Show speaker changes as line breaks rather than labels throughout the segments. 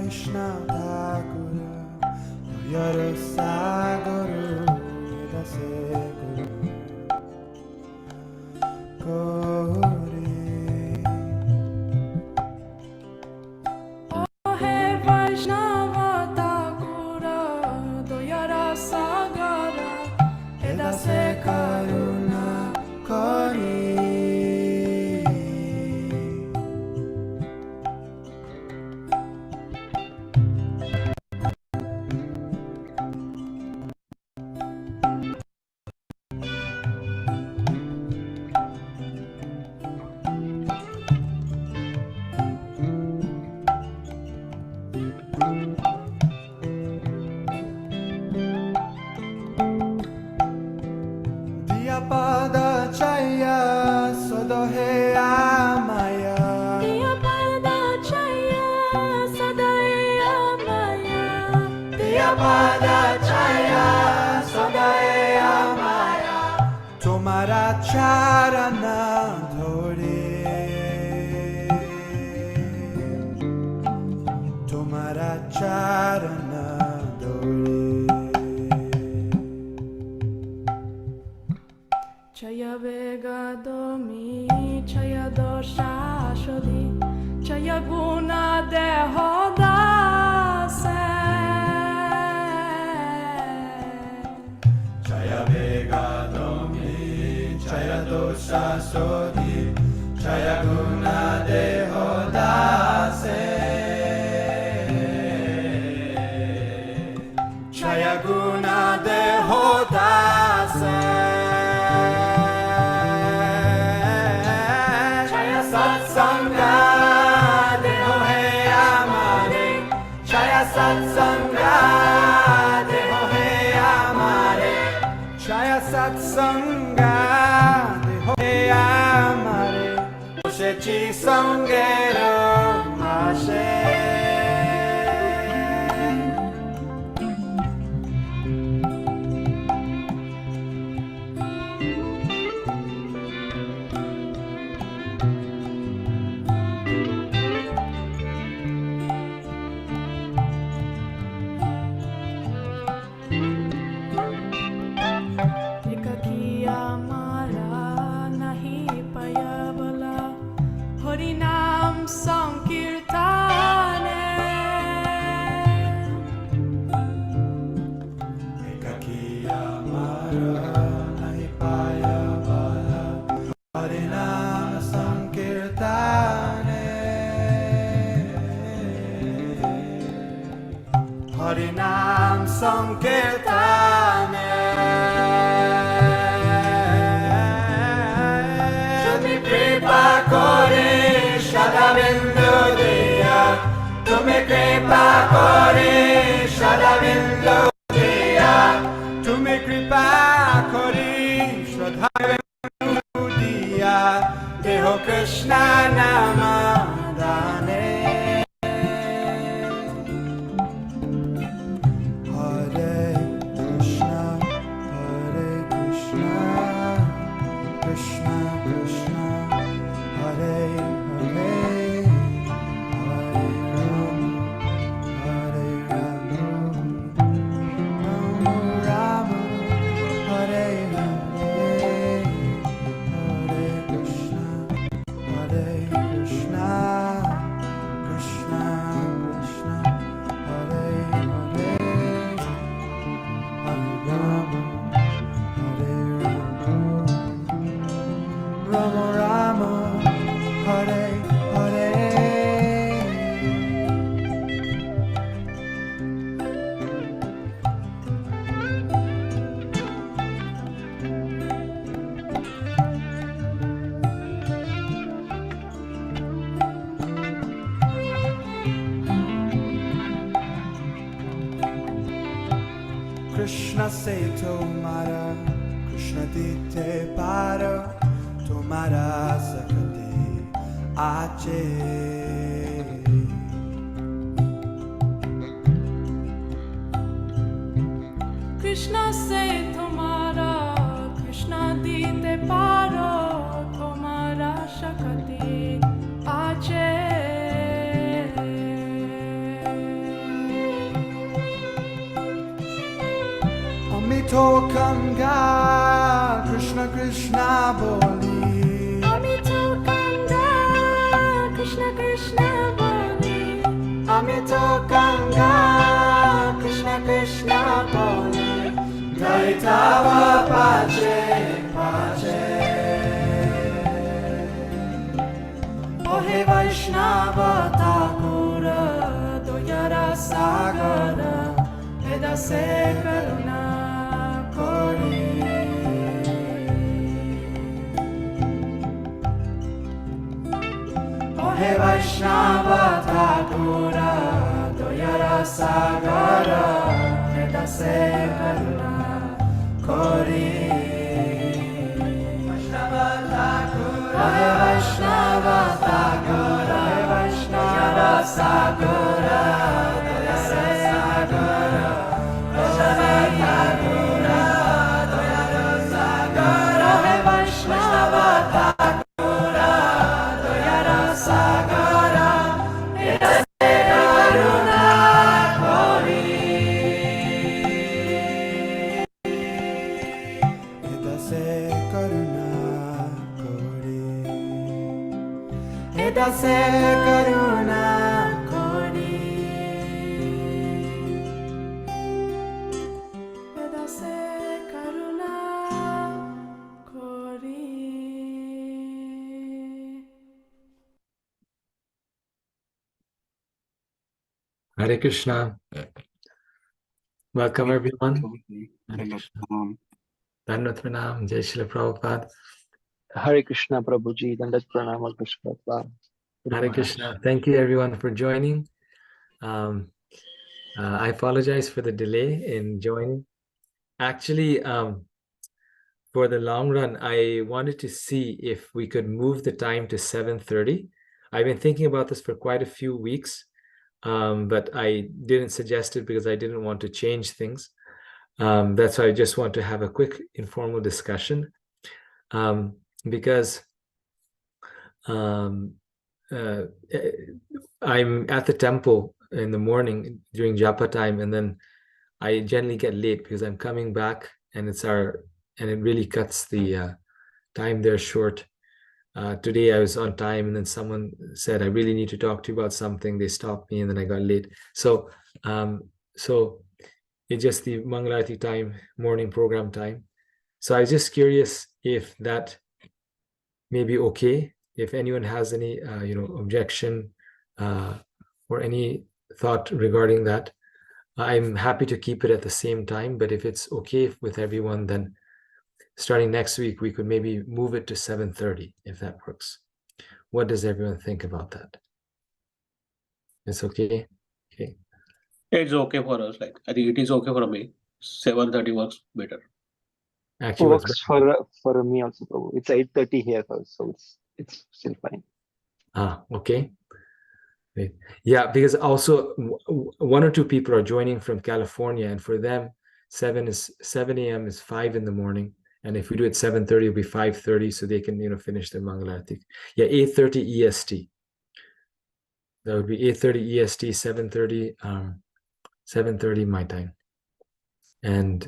Krishna Thakura Dayar Saguru Dase Guru
O He Vaishnava Thakura Dayar Sagara Dase Karuna
Kori Pada Chaya Sodohe Amaya
Diya Pada Chaya Sadaya Maya
Diya Pada Chaya Sodohe Amaya Tomara Charana Dhore Tomara Charana Dhore
Chaya Vega Domi Chaya Dosha Shodhi Chaya Guna Deho Dase
Chaya Vega Domi Chaya Dosha Sodhi Chaya Guna Deho Dase Chaya Guna Deho Dase Chaya Satsanga Deho He Amare Chaya Satsanga Deho He Amare Chaya Satsanga Deho He Amare Shechi Sangero Ashe
Ekakiya Mara Nahi Payabala Harinam Sankirtane
Ekakiya Mara Nahi Paya Bala Harinam Sankirtane Harinam Sankirtane Tumi kripa kore Shadavindu diya Tumi kripa kore Shadavindu diya Tumi kripa kore Shadavindu diya Deho Krishna Namadane Hare Krishna Krishna Krishna Hare Hare Hare Rama Rama Rama Hare Hare Hare Krishna Krishna Krishna Krishna Hare Hare Hare Rama Rama Rama Hare Hare Krishna se tomara Krishna dite paro tomara sakati ache
Krishna se Tomara Krishna dite paro Tomara Shakati Ache
to Ganga, Krishna Krishna boli.
Ami to Ganga, Krishna Krishna boli.
Ami to Ganga, Krishna Krishna boli. Gaitava pache pache. Ohe Vaishnava Thakura, Doyara Sagara, Edase Karuna Kori. Ohe Vaishnava Thakura, Doyara Sagara, Edase Karuna Kori. Ohe Vaishnava Thakura, Ohe Vaishnava Sagara, Edase Sagara, Vaishnava Thakura, Doyara Sagara, Ohe Vaishnava Thakura, Doyara Sagara, Edase Karuna Kori. Edase Karuna Kori. Edase Karuna Kori.
Edase Karuna Kori.
Hare Krishna. Welcome everyone. Hare
Dandavat
Krishna.
Pranam.
Dandavat Pranam. Jai Srila Prabhupada.
Hare Krishna Prabhuji, Dandat Pranam Krishna.
Hare Krishna. Thank you everyone for joining. I apologize for the delay in joining. Actually, for the long run, I wanted to see if we could move the time to 7:30. I've been thinking about this for quite a few weeks, but I didn't suggest it because I didn't want to change things. That's why I just want to have a quick informal discussion, because I'm at the temple in the morning during japa time, and then I generally get late because I'm coming back, and it really cuts the time there short. Today I was on time, and then someone said, I really need to talk to you about something. They stopped me, and then I got late. So it's just the Mangalarati time, morning program time. So I was just curious if that may be okay. If anyone has any objection or any thought regarding that, I'm happy to keep it at the same time. But if it's okay with everyone, then starting next week, we could maybe move it to 7:30 if that works. What does everyone think about that? It's okay? Okay.
It's okay for us. Like I think it is okay for me. 7:30 works better.
Actually,
Works for me also, Prabhu. It's 8:30 here, so it's still fine.
Okay. Great. Yeah, because also one or two people are joining from California, and for them, 7 a.m. is 5 in the morning. And if we do it 7:30, it'll be 5:30, so they can finish their Mangalarati. Yeah, 8:30 EST. That would be 8:30 EST, 7:30 my time, and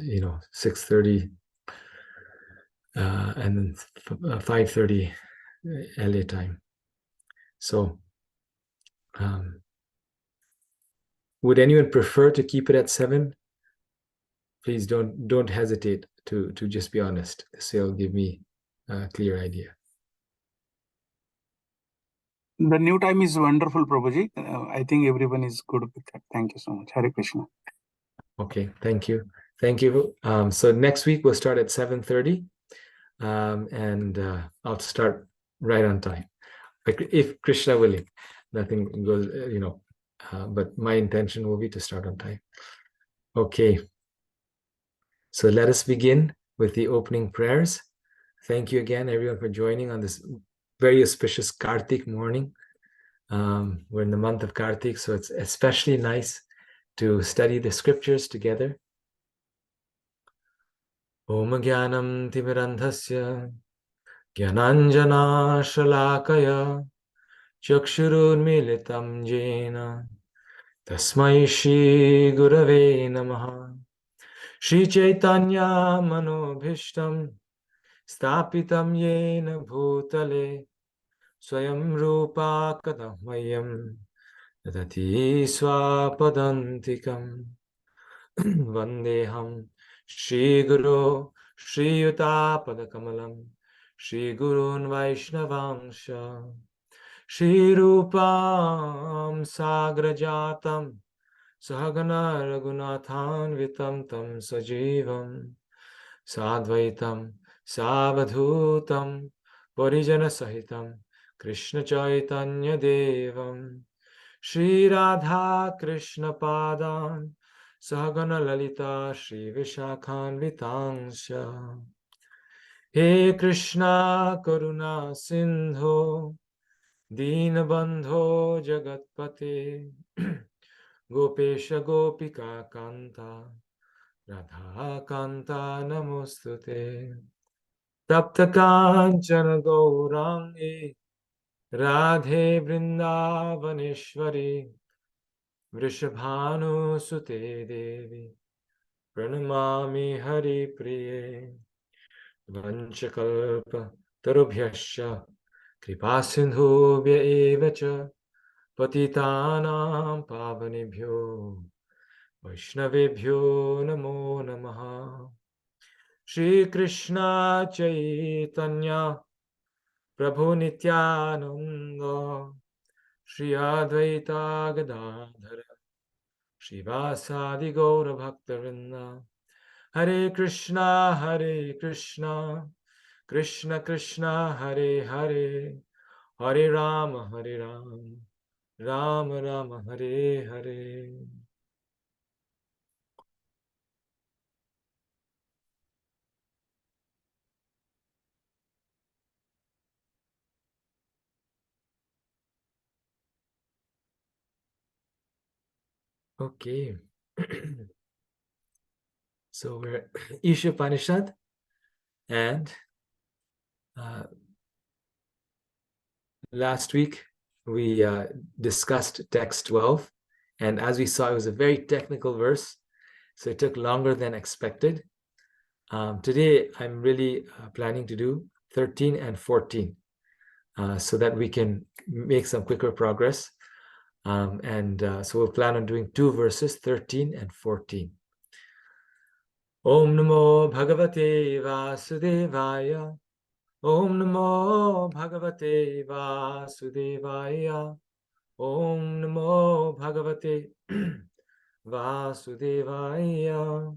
6:30, and then 5:30 LA time. So, would anyone prefer to keep it at 7? Please don't hesitate to just be honest. This will give me a clear idea.
The new time is wonderful, Prabhuji. I think everyone is good with that. Thank you so much. Hare Krishna.
Okay, thank you. So next week we'll start at 7:30, and I'll start right on time, if Krishna willing. Nothing goes, but my intention will be to start on time. Okay. So let us begin with the opening prayers. Thank you again, everyone, for joining on this very auspicious Kartik morning. We're in the month of Kartik, so it's especially nice to study the scriptures together. Om Jnanam Timirandhasya Jnananjana Shalakaya Chakshurunmilitam Jena Tasmai Shri Gurave Namaha Shri Chaitanya Manobhishtam Stapitam Yena Bhutale Swayam Rupa Kadammayam Dadati Swapadantikam Vandeham Shri Guru Shri Yuta Padakamalam Shri Gurun Vaishnavangsha Shri Rupam Sagrajatam Sahagana Raghunathan Vitam Tam Sajivam Sadvaitam Savadhutam Parijana Sahitam Krishna Chaitanya Devam Shri Radha Krishna Padan Sahagana Lalita Shri Vishakhan Vitangsha He Krishna Karuna Sindho Dinabandho Jagatpate Gopesha Gopika Kanta Radha Kanta Namostute Tapta Kanchana Gaurangi Radhe Vrindavaneshwari Vrishabhanu Sute Devi Pranamami Hari Priye Vanchakalpa Tarubhyascha Kripa Sindhubhya eva cha Patitanam Pavanebhyo Vaishnavebhyo Namo Namaha Shri Krishna Chaitanya Prabhu Nityananda Shri Advaita Gadadhara Shivasadi Gaura Bhaktavinda Hare Krishna Krishna Krishna Hare Hare Hare Rama Rama Rama Hare Hare. Okay. So we're Isopanisad, and last week we discussed text 12, and as we saw, it was a very technical verse, so it took longer than expected. Today I'm really planning to do 13 and 14 so that we can make some quicker progress. So we'll plan on doing 2 verses, 13 and 14. Om Namo Bhagavate Vasudevaya. Om Namo Bhagavate Vasudevaya. Om Namo Bhagavate Vasudevaya.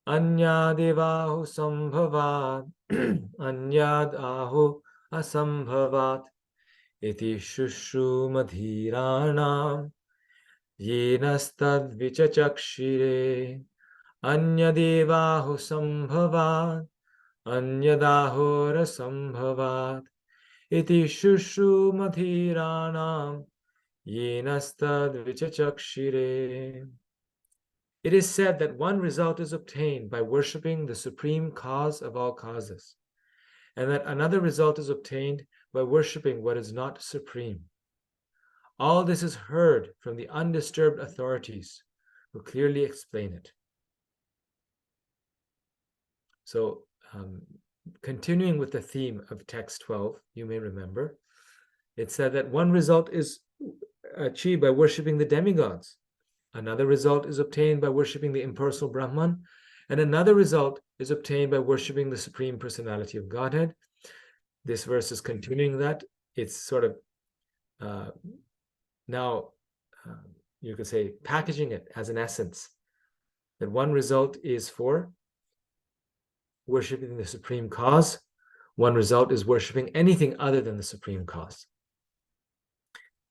Anyad evahu sambhavat. Anyad ahu asambhavat. Iti shushrumadhiranam. Yenastad vichachakshire. Anyadevahu sambhavat. Anyadahora sambhavat. Iti shushrumadhiranam. Yenastad vichachakshire. It is said that one result is obtained by worshipping the supreme cause of all causes, and that another result is obtained by worshipping what is not supreme. All this is heard from the undisturbed authorities who clearly explain it. So, continuing with the theme of text 12, you may remember, it said that one result is achieved by worshipping the demigods. Another result is obtained by worshipping the impersonal Brahman, and another result is obtained by worshipping the Supreme Personality of Godhead. This verse is continuing that. It's sort of now, you could say, packaging it as an essence. That one result is for worshipping the Supreme Cause. One result is worshipping anything other than the Supreme Cause.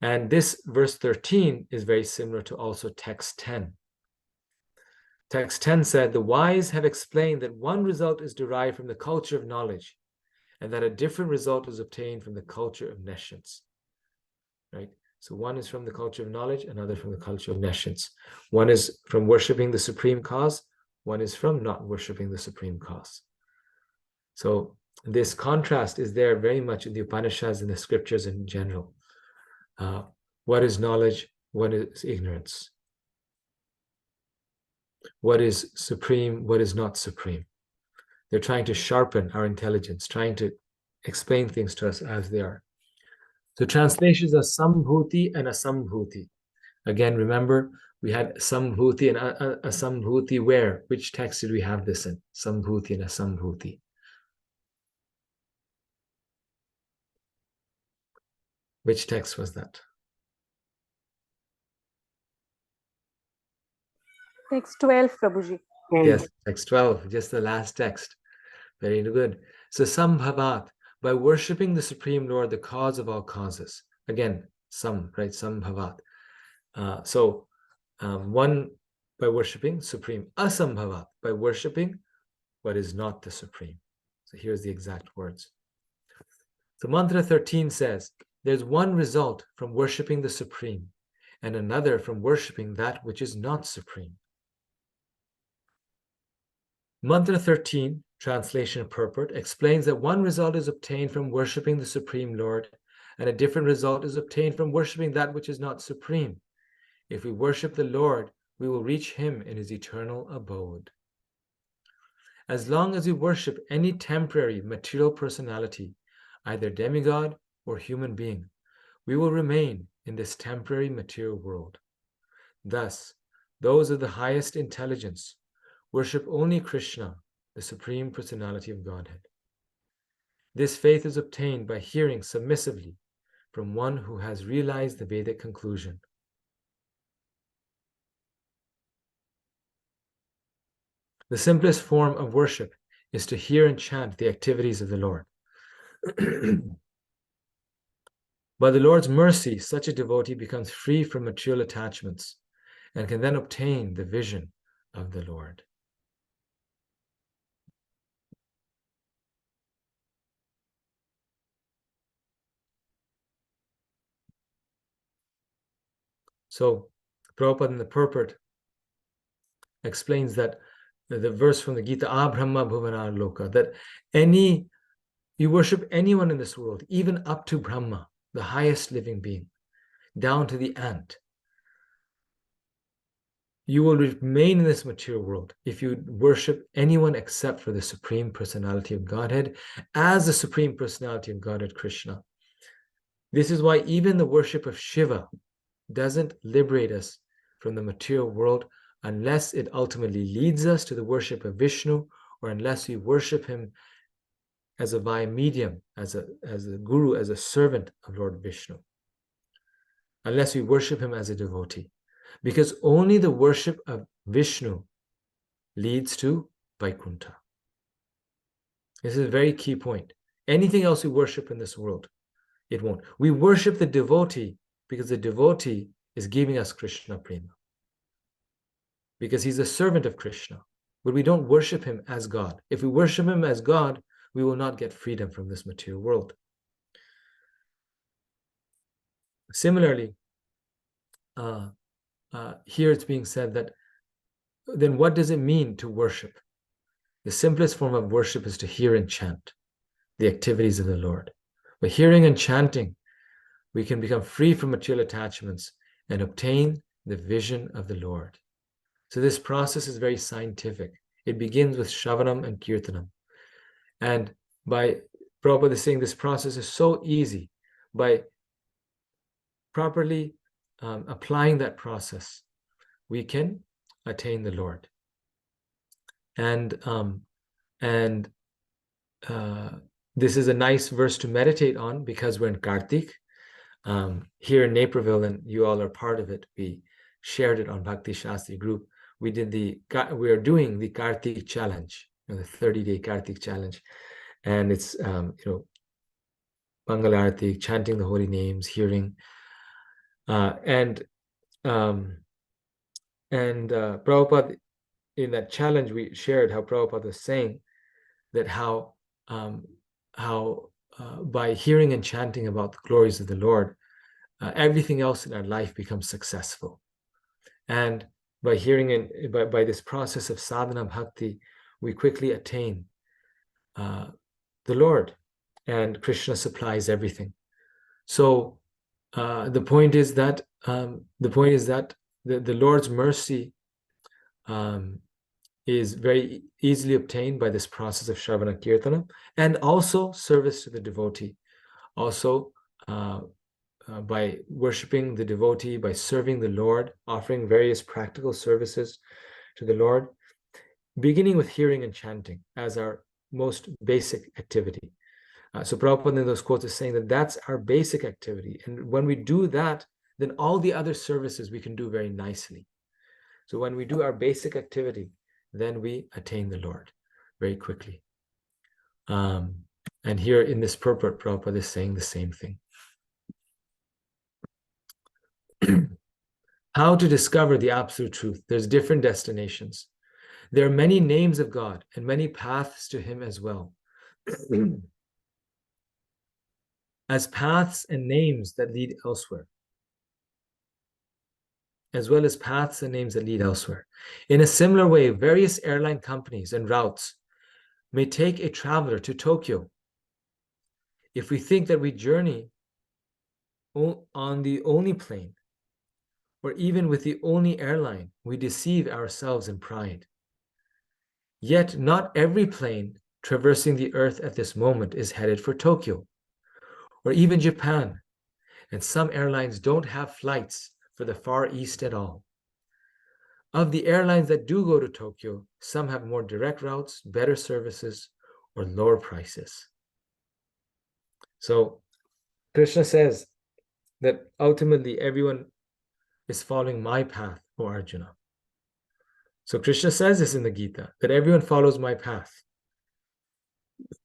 And this verse 13 is very similar to also text 10. Text 10 said, the wise have explained that one result is derived from the culture of knowledge, and that a different result is obtained from the culture of nescience. Right? So one is from the culture of knowledge, another from the culture of nescience. One is from worshipping the Supreme Cause, one is from not worshipping the Supreme Cause. So this contrast is there very much in the Upanishads and the scriptures in general. What is knowledge? What is ignorance? what is supreme, what is not supreme. They're trying to sharpen our intelligence, trying to explain things to us as they are. So translations are sambhuti and asambhuti. Again, remember, we had sambhuti and asambhuti where? Which text did we have this in? Sambhuti and asambhuti. Which text was that?
Text 12, Prabhuji.
Yes, text 12, just the last text. Very good. So sambhavat, by worshipping the Supreme Lord, the cause of all causes. Again, right? Sambhavat. One, by worshipping Supreme. Asambhavat, by worshipping what is not the Supreme. So here's the exact words. So mantra 13 says, there's one result from worshipping the Supreme and another from worshipping that which is not supreme. Mantra 13, translation and purport, explains that one result is obtained from worshipping the Supreme Lord, and a different result is obtained from worshipping that which is not supreme. If we worship the Lord, we will reach him in his eternal abode. As long as we worship any temporary material personality, either demigod or human being, we will remain in this temporary material world. Thus, those of the highest intelligence worship only Krishna, the Supreme Personality of Godhead. This faith is obtained by hearing submissively from one who has realized the Vedic conclusion. The simplest form of worship is to hear and chant the activities of the Lord. By the Lord's mercy, such a devotee becomes free from material attachments and can then obtain the vision of the Lord. So, Prabhupada in the purport explains that the verse from the Gita, Abrahma Bhuvana Loka, that you worship anyone in this world, even up to Brahma, the highest living being, down to the ant. You will remain in this material world if you worship anyone except for the Supreme Personality of Godhead as the Supreme Personality of Godhead, Krishna. This is why even the worship of Shiva doesn't liberate us from the material world unless it ultimately leads us to the worship of Vishnu, or unless we worship him as a via medium, as a guru, as a servant of Lord Vishnu. Unless we worship him as a devotee. Because only the worship of Vishnu leads to Vaikuntha. This is a very key point. Anything else we worship in this world, it won't. We worship the devotee because the devotee is giving us Krishna Prema. Because he's a servant of Krishna. But we don't worship him as God. If we worship him as God, we will not get freedom from this material world. Similarly, here it's being said that, then what does it mean to worship? The simplest form of worship is to hear and chant the activities of the Lord. By hearing and chanting, we can become free from material attachments and obtain the vision of the Lord. So this process is very scientific. It begins with Shravanam and Kirtanam. And by Prabhupada is saying this process is so easy. By properly applying that process, we can attain the Lord. And this is a nice verse to meditate on because we're in Kartik. Here in Naperville, and you all are part of it, we shared it on Bhakti Shastri group. We are doing the Kartik challenge, the 30-day Kartik challenge. And it's, Mangal Arati, chanting the holy names, hearing. Prabhupada, in that challenge, we shared how Prabhupada was saying that how by hearing and chanting about the glories of the Lord, everything else in our life becomes successful. And by hearing and by this process of sadhana bhakti, we quickly attain the Lord, and Krishna supplies everything. So the point is that the Lord's mercy is very easily obtained by this process of Shravana Kirtana, and also service to the devotee. Also, by worshiping the devotee, by serving the Lord, offering various practical services to the Lord, beginning with hearing and chanting as our most basic activity. So Prabhupada in those quotes is saying that that's our basic activity. And when we do that, then all the other services we can do very nicely. So when we do our basic activity, then we attain the Lord very quickly. And here in this purport, Prabhupada is saying the same thing. How to discover the absolute truth. There's different destinations. There are many names of God and many paths to Him as well. As paths and names that lead elsewhere, as well as paths and names that lead elsewhere. In a similar way, various airline companies and routes may take a traveler to Tokyo. If we think that we journey on the only plane, or even with the only airline, we deceive ourselves in pride. Yet not every plane traversing the earth at this moment is headed for Tokyo, or even Japan, and some airlines don't have flights for the Far East at all. Of the airlines that do go to Tokyo, some have more direct routes, better services, or lower prices. So Krishna says that ultimately everyone is following my path, O Arjuna. So Krishna says this in the Gita, that everyone follows my path.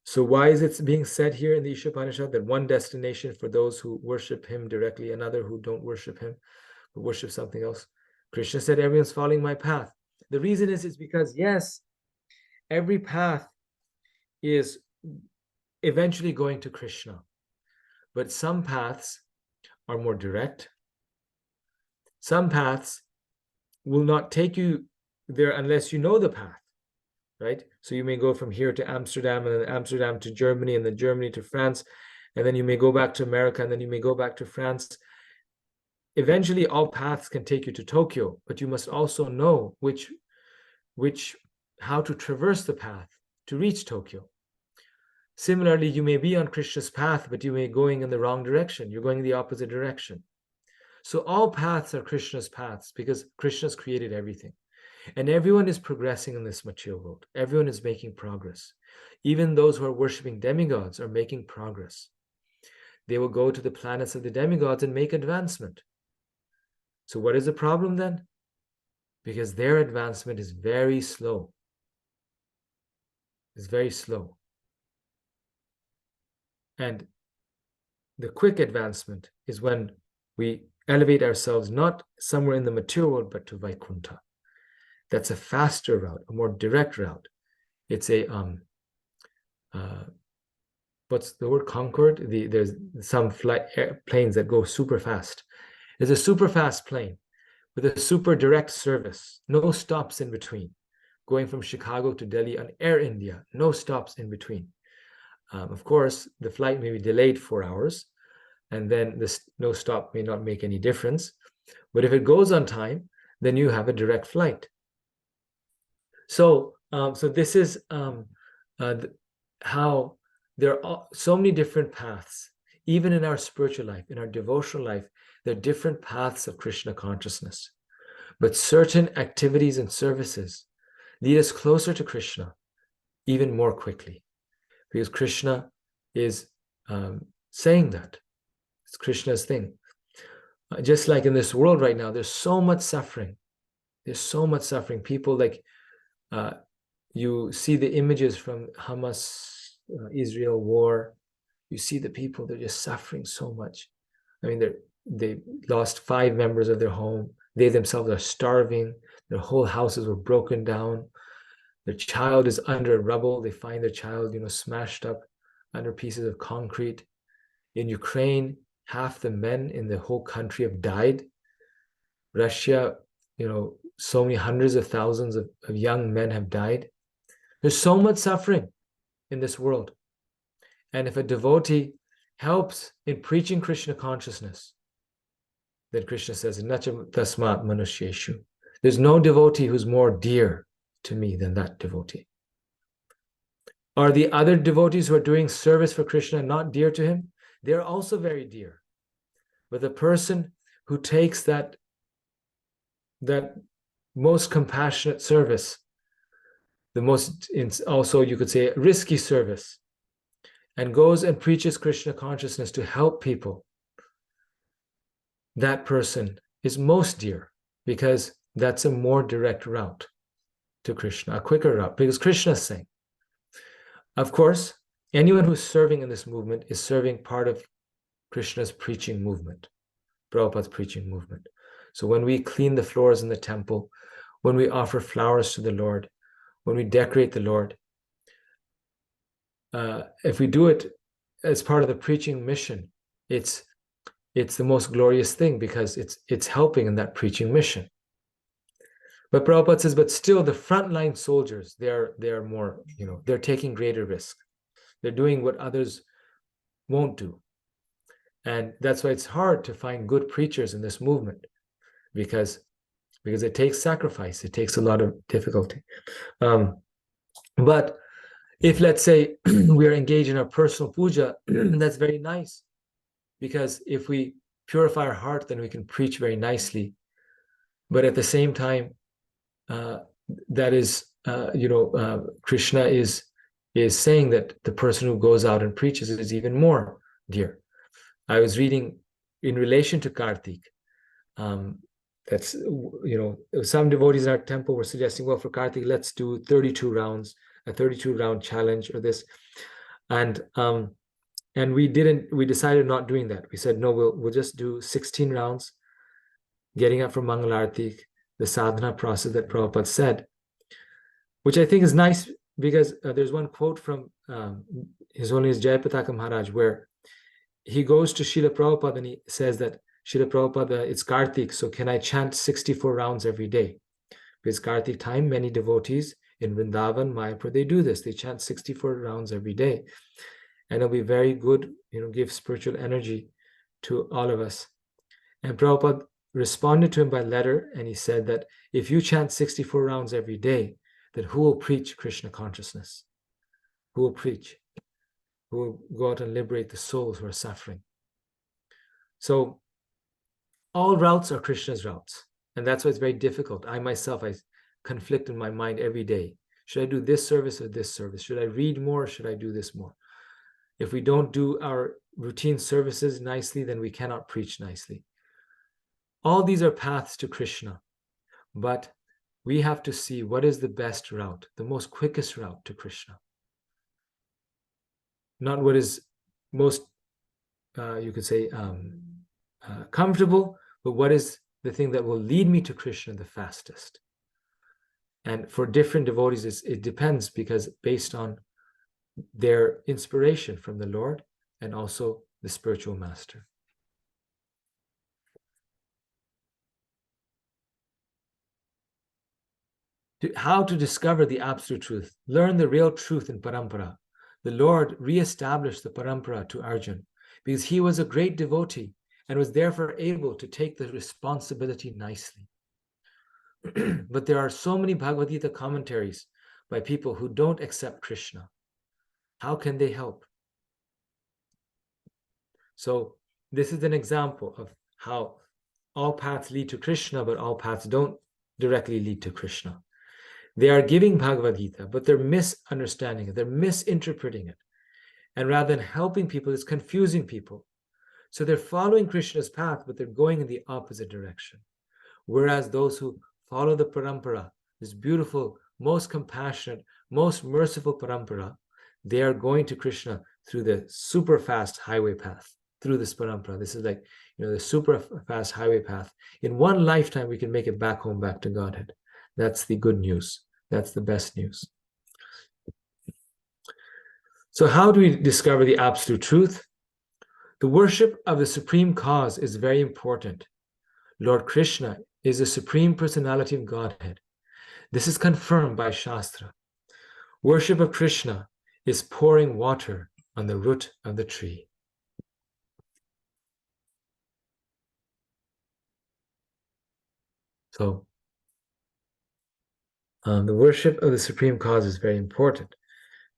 So why is it being said here in the Isopanisad that one destination for those who worship him directly, another who don't worship him, but worship something else? Krishna said everyone's following my path. The reason is because, yes, every path is eventually going to Krishna, but some paths are more direct. Some paths will not take you there unless you know the path, right? So you may go from here to Amsterdam, and then Amsterdam to Germany, and then Germany to France, and then you may go back to America, and then you may go back to France. Eventually, all paths can take you to Tokyo, but you must also know how to traverse the path to reach Tokyo. Similarly, you may be on Krishna's path, but you may be going in the wrong direction. You're going in the opposite direction. So all paths are Krishna's paths because Krishna's created everything. And everyone is progressing in this material world. Everyone is making progress. Even those who are worshiping demigods are making progress. They will go to the planets of the demigods and make advancement. So what is the problem then? Because their advancement is very slow. It's very slow. And the quick advancement is when we elevate ourselves not somewhere in the material world, but to Vaikuntha. That's a faster route, a more direct route. It's a what's the word? Concorde. There's some planes that go super fast. There's a super fast plane with a super direct service, no stops in between, going from Chicago to Delhi on Air India, no stops in between. Of course, the flight may be delayed 4 hours, and then this no stop may not make any difference. But if it goes on time, then you have a direct flight. So, this is how there are so many different paths. Even in our spiritual life, in our devotional life, there are different paths of Krishna consciousness. But certain activities and services lead us closer to Krishna even more quickly. Because Krishna is saying that. It's Krishna's thing. Just like in this world right now, there's so much suffering. There's so much suffering. People like, you see the images from Hamas, Israel war. You see the people, they're just suffering so much. I mean, they lost 5 members of their home. They themselves are starving. Their whole houses were broken down. Their child is under rubble. They find their child, smashed up under pieces of concrete. In Ukraine, half the men in the whole country have died. Russia, so many hundreds of thousands of young men have died. There's so much suffering in this world. And if a devotee helps in preaching Krishna consciousness, then Krishna says, Nacha tasmat manusyeshu. There's no devotee who's more dear to me than that devotee. Are the other devotees who are doing service for Krishna not dear to him? They're also very dear. But the person who takes that most compassionate service, the most, also you could say, risky service, and goes and preaches Krishna consciousness to help people, that person is most dear, because that's a more direct route to Krishna, a quicker route, because Krishna is saying. Of course, anyone who's serving in this movement is serving part of Krishna's preaching movement, Prabhupada's preaching movement. So when we clean the floors in the temple, when we offer flowers to the Lord, when we decorate the Lord, if we do it as part of the preaching mission, it's the most glorious thing, because it's helping in that preaching mission. But Prabhupada says, but still the frontline soldiers, they're more, they're taking greater risk. They're doing what others won't do. And that's why it's hard to find good preachers in this movement, because it takes sacrifice, it takes a lot of difficulty. But if, let's say, we are engaged in our personal puja, that's very nice, because if we purify our heart, then we can preach very nicely. But at the same time, that is, Krishna is saying that the person who goes out and preaches is even more dear. I was reading in relation to Kartik, that's, some devotees in our temple were suggesting, well, for Kartik, let's do 32 rounds, a 32-round challenge or this. And we decided not doing that. We said, no, we'll just do 16 rounds, getting up from Mangalarti, the sadhana process that Prabhupada said, which I think is nice, because there's one quote from His Holiness Jayapataka Maharaj, where he goes to Srila Prabhupada and he says that, Srila Prabhupada, it's Kartik, so can I chant 64 rounds every day? Because Kartik time, many devotees in Vrindavan, Mayapur, they do this. They chant 64 rounds every day. And it'll be very good, give spiritual energy to all of us. And Prabhupada responded to him by letter, and he said that if you chant 64 rounds every day, then who will preach Krishna consciousness? Who will preach? Who will go out and liberate the souls who are suffering? So all routes are Krishna's routes. And that's why it's very difficult. I myself, I conflict in my mind every day. Should I do this service or this service? Should I read more or should I do this more? If we don't do our routine services nicely, then we cannot preach nicely. All these are paths to Krishna, but we have to see what is the best route, the most quickest route to Krishna. Not what is most, you could say, comfortable, but what is the thing that will lead me to Krishna the fastest. And for different devotees, it depends, because based on their inspiration from the Lord and also the spiritual master. How to discover the absolute truth? Learn the real truth in parampara. The Lord re-established the parampara to Arjun because he was a great devotee and was therefore able to take the responsibility nicely. But there are so many Bhagavad Gita commentaries by people who don't accept Krishna. How can they help? So this is an example of how all paths lead to Krishna, but all paths don't directly lead to Krishna. They are giving Bhagavad Gita, but they're misunderstanding it. They're misinterpreting it. And rather than helping people, it's confusing people. So they're following Krishna's path, but they're going in the opposite direction. Whereas those who follow the parampara, this beautiful, most compassionate, most merciful parampara, they are going to Krishna through the super fast highway path, through this parampara. This is like, the super fast highway path. In one lifetime, we can make it back home, back to Godhead. That's the good news. That's the best news. So how do we discover the absolute truth? The worship of the supreme cause is very important. Lord Krishna is the supreme personality of Godhead. This is confirmed by Shastra. Worship of Krishna is pouring water on the root of the tree. So The worship of the supreme cause is very important,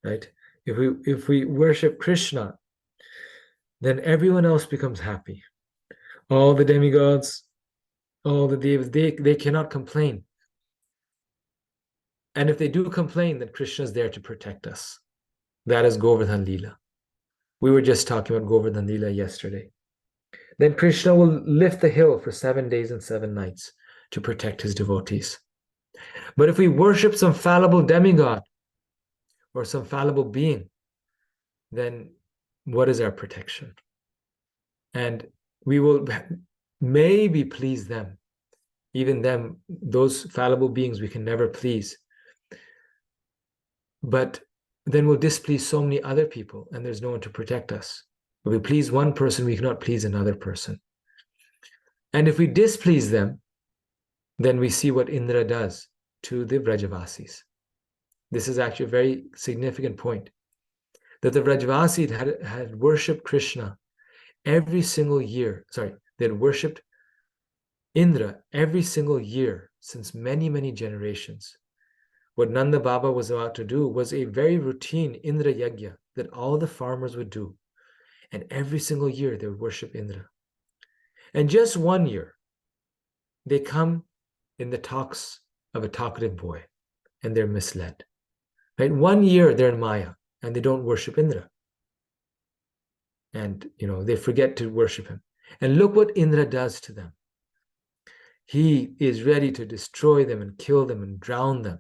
right? If we worship Krishna, then everyone else becomes happy. All the demigods, all the devas, they cannot complain. And if they do complain, then Krishna is there to protect us. That is Govardhan Leela. We were just talking about Govardhan Leela yesterday. Then Krishna will lift the hill for 7 days and 7 nights to protect his devotees. But if we worship some fallible demigod or some fallible being, then what is our protection? And we will maybe please them. Even them, those fallible beings we can never please. But then we'll displease so many other people and there's no one to protect us. If we please one person, we cannot please another person. And if we displease them, then we see what Indra does to the Vrajavasis. This is actually a very significant point. That the Vrajavasis had worshipped Krishna every single year. Sorry, they had worshipped Indra every single year since many, many generations. What Nanda Baba was about to do was a very routine Indra Yajna that all the farmers would do. And every single year they would worship Indra. And just one year, they come in the talks of a talkative boy and they're misled. Right? 1 year they're in Maya and they don't worship Indra. And they forget to worship him. And look what Indra does to them. He is ready to destroy them and kill them and drown them.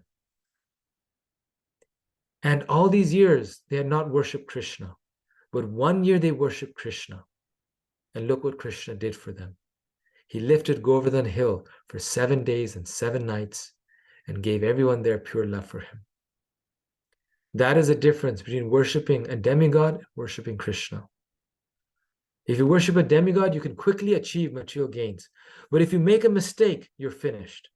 And all these years, they had not worshipped Krishna. But 1 year they worshipped Krishna. And look what Krishna did for them. He lifted Govardhan Hill for 7 days and 7 nights and gave everyone there pure love for him. That is a difference between worshipping a demigod and worshipping Krishna. If you worship a demigod, you can quickly achieve material gains. But if you make a mistake, you're finished.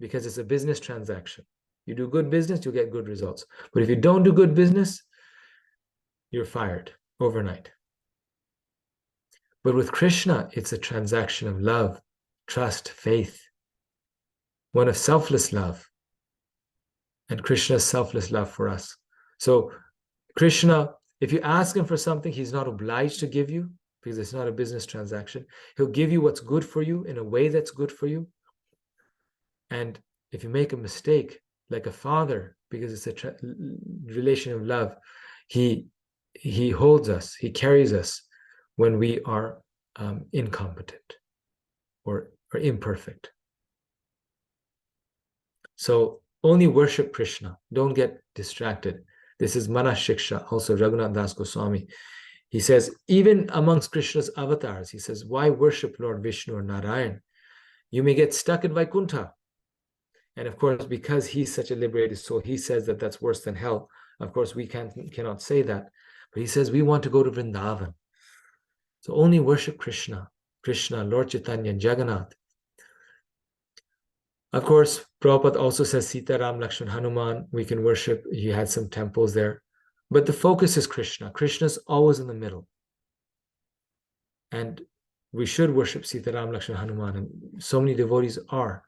Because it's a business transaction. You do good business, you'll get good results. But if you don't do good business, you're fired overnight. But with Krishna, it's a transaction of love, trust, faith. One of selfless love. And Krishna's selfless love for us. So Krishna, if you ask him for something, he's not obliged to give you because it's not a business transaction. He'll give you what's good for you in a way that's good for you. And if you make a mistake, like a father, because it's a relation of love, he holds us, he carries us when we are incompetent or imperfect. So only worship Krishna. Don't get distracted. This is Mana Shiksha, also Raghunath Das Goswami. He says, even amongst Krishna's avatars, he says, why worship Lord Vishnu or Narayan? You may get stuck in Vaikuntha. And of course, because he's such a liberated soul, he says that that's worse than hell. Of course, we cannot say that. But he says, we want to go to Vrindavan. So only worship Krishna, Lord Chaitanya, Jagannath. Of course, Prabhupada also says Sita, Ram, Lakshman, Hanuman. We can worship. He had some temples there. But the focus is Krishna. Krishna's always in the middle. And we should worship Sita, Ram, Lakshman, Hanuman. And so many devotees are.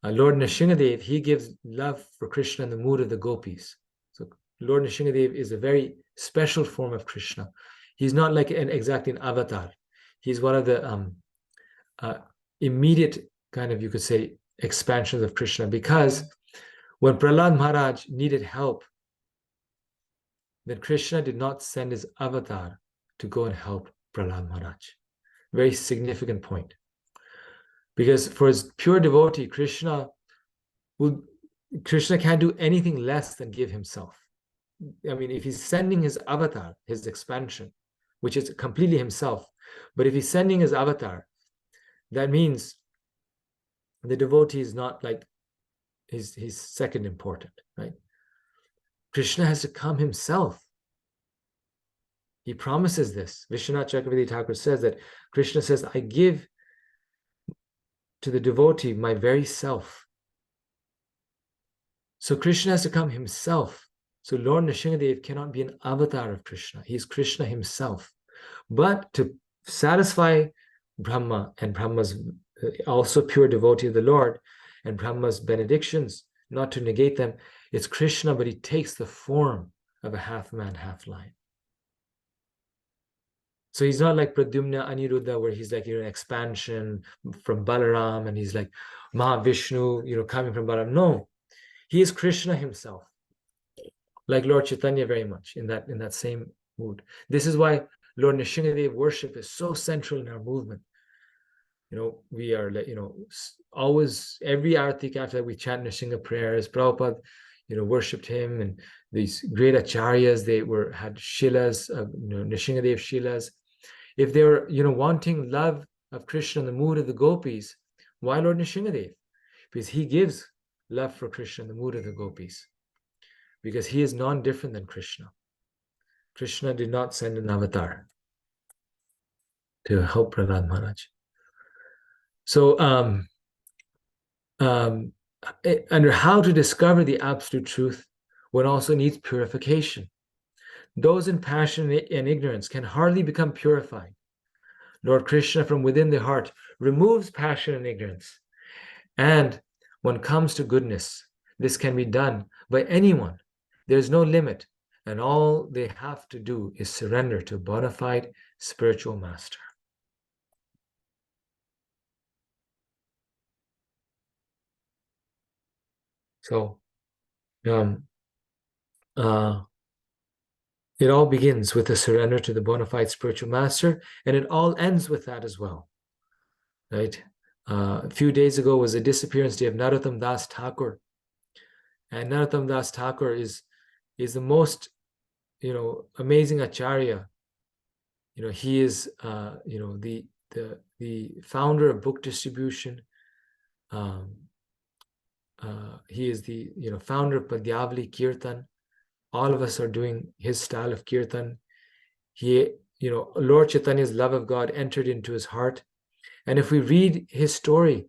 Lord Nrsingadev, he gives love for Krishna in the mood of the gopis. So Lord Nrsingadev is a very special form of Krishna. He's not like exactly an avatar. He's one of the immediate kind of, you could say, expansions of Krishna, because when Prahlad Maharaj needed help, then Krishna did not send his avatar to go and help Prahlad Maharaj. Very significant point. Because for his pure devotee, Krishna can't do anything less than give himself. I mean, if he's sending his avatar, his expansion, which is completely himself, but if he's sending his avatar, that means the devotee is not like he's second important, right? Krishna has to come himself. He promises this. Vishwanath Chakravarti Thakur says that Krishna says, I give to the devotee my very self. So Krishna has to come himself. So Lord Nrsingadev cannot be an avatar of Krishna. He is Krishna himself. But to satisfy Brahma, and Brahma's also pure devotee of the Lord, and Brahma's benedictions, not to negate them. It's Krishna, but he takes the form of a half man, half lion. So he's not like Pradyumna Aniruddha, where he's like, expansion from Balaram, and he's like Mahavishnu, coming from Balaram. No, he is Krishna himself, like Lord Chaitanya very much in that same mood. This is why Lord Nrsimhadev worship is so central in our movement. We are like, always every artik after that we chant Nrsimha prayers. Prabhupada, worshipped him, and these great acharyas, they had shilas, Nrsimhadev shilas. If they were, wanting love of Krishna in the mood of the gopis, why Lord Nrsimhadev? Because he gives love for Krishna in the mood of the gopis. Because he is non-different than Krishna. Krishna did not send an avatar to help Prahlad Maharaj. So, under how to discover the absolute truth, one also needs purification. Those in passion and ignorance can hardly become purified. Lord Krishna, from within the heart, removes passion and ignorance. And one comes to goodness. This can be done by anyone. There is no limit. And all they have to do is surrender to a bona fide spiritual master. So, it all begins with a surrender to the bona fide spiritual master, and it all ends with that as well, right? A few days ago was the disappearance day of Narottam Das Thakur, and Narottam Das Thakur is the most, amazing acharya. He is, the founder of book distribution. He is the, founder of Padyavali Kirtan. All of us are doing his style of kirtan. He, Lord Chaitanya's love of God entered into his heart. And if we read his story,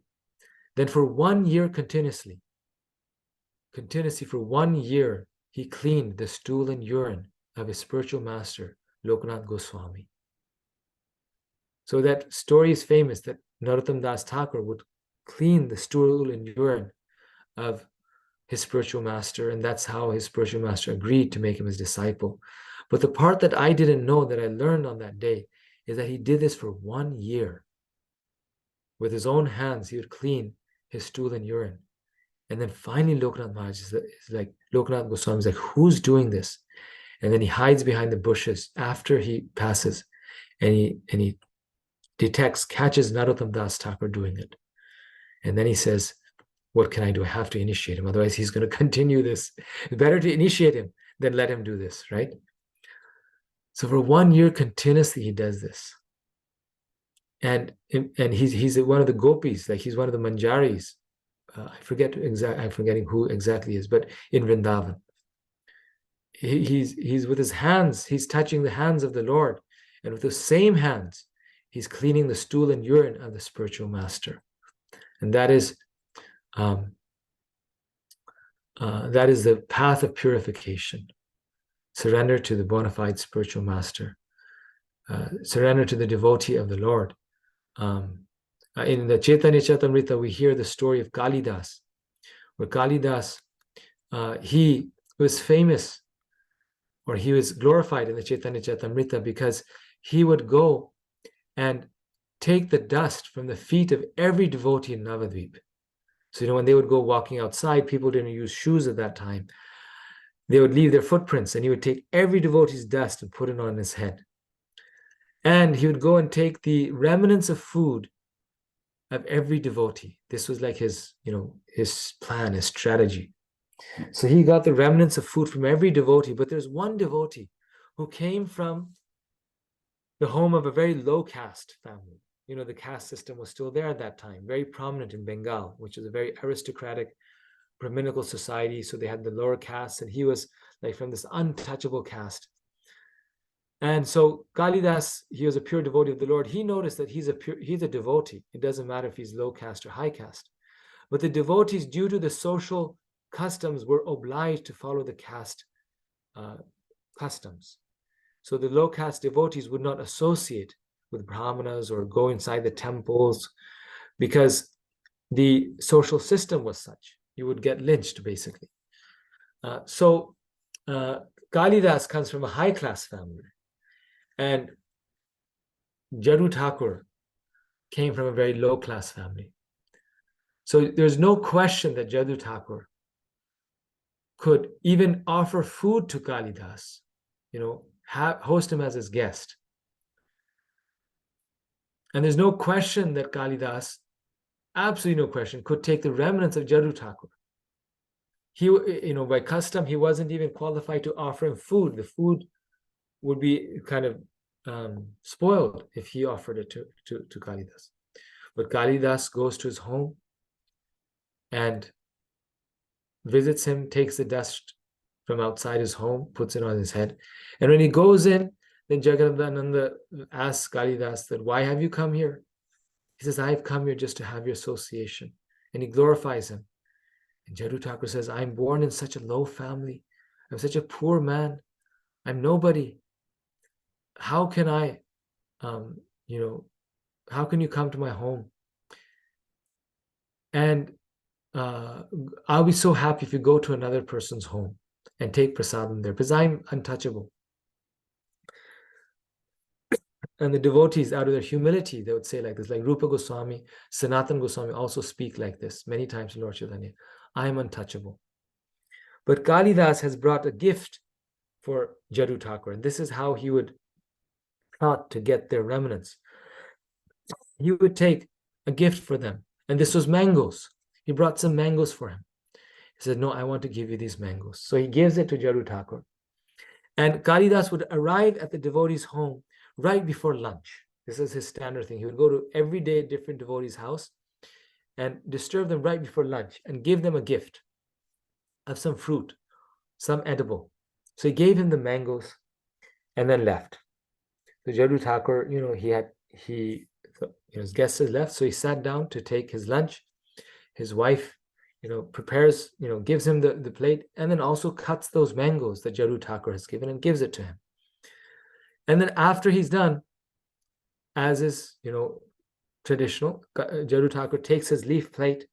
then for 1 year continuously for 1 year, he cleaned the stool and urine of his spiritual master, Lokanath Goswami. So that story is famous, that Narottam Das Thakur would clean the stool and urine of his spiritual master, and that's how his spiritual master agreed to make him his disciple. But the part that I didn't know, that I learned on that day, is that he did this for 1 year. With his own hands, he would clean his stool and urine. And then finally Lokanath Maharaj is like, Lokanath Goswami is like, who's doing this? And then he hides behind the bushes after he passes, and he catches Narottam Das Thakur doing it. And then he says, what can I do? I have to initiate him. Otherwise, he's going to continue this. It's better to initiate him than let him do this, right? So for 1 year continuously, he does this. And he's one of the gopis, like he's one of the manjaris. I'm forgetting who exactly is, but in Vrindavan. He's with his hands, he's touching the hands of the Lord. And with the same hands, he's cleaning the stool and urine of the spiritual master. And that is the path of purification. Surrender to the bona fide spiritual master. Surrender to the devotee of the Lord. In the Chaitanya Charitamrita, we hear the story of Kalidas, where Kalidas, he was famous, or he was glorified in the Chaitanya Charitamrita because he would go and take the dust from the feet of every devotee in Navadvip. So, when they would go walking outside, people didn't use shoes at that time. They would leave their footprints, and he would take every devotee's dust and put it on his head. And he would go and take the remnants of food of every devotee. This was like his plan, his strategy. So he got the remnants of food from every devotee, but there's one devotee who came from the home of a very low caste family. The caste system was still there at that time, very prominent in Bengal, which is a very aristocratic, Brahminical society. So they had the lower castes, and he was like from this untouchable caste. And so Kalidas, he was a pure devotee of the Lord. He noticed that he's a devotee. It doesn't matter if he's low caste or high caste. But the devotees, due to the social customs, were obliged to follow the caste customs. So the low caste devotees would not associate with Brahmanas or go inside the temples, because the social system was such. You would get lynched, basically. So Kalidas comes from a high-class family, and Jadu Thakur came from a very low-class family. So there's no question that Jadu Thakur could even offer food to Kalidas, host him as his guest. And there's no question that Kalidas, absolutely no question, could take the remnants of Jadu Thakur. He, by custom, he wasn't even qualified to offer him food. The food would be kind of spoiled if he offered it to Kalidas. But Kalidas goes to his home and visits him, takes the dust from outside his home, puts it on his head. And when he goes in, then Jagannathananda asks Kalidas that, why have you come here? He says, I've come here just to have your association. And he glorifies him. And Jadu Thakur says, I'm born in such a low family. I'm such a poor man. I'm nobody. How can I, how can you come to my home? And I'll be so happy if you go to another person's home and take prasadam there, because I'm untouchable. And the devotees, out of their humility, they would say like this, like Rupa Goswami, Sanatana Goswami also speak like this many times in Lord Chaitanya. I am untouchable. But Kalidas has brought a gift for Jadu Thakur, and this is how he would plot to get their remnants. He would take a gift for them, and this was mangoes. He brought some mangoes for him. He said, no, I want to give you these mangoes. So he gives it to Jadu Thakur. And Kalidas would arrive at the devotee's home right before lunch. This is his standard thing. He would go to every day a different devotee's house and disturb them right before lunch and give them a gift of some fruit, some edible. So he gave him the mangoes and then left. So Jadu Thakur, his guest has left, so he sat down to take his lunch. His wife, prepares, gives him the plate, and then also cuts those mangoes that Jadu Thakur has given and gives it to him. And then after he's done, as is, traditional, Jadu Thakur takes his leaf plate,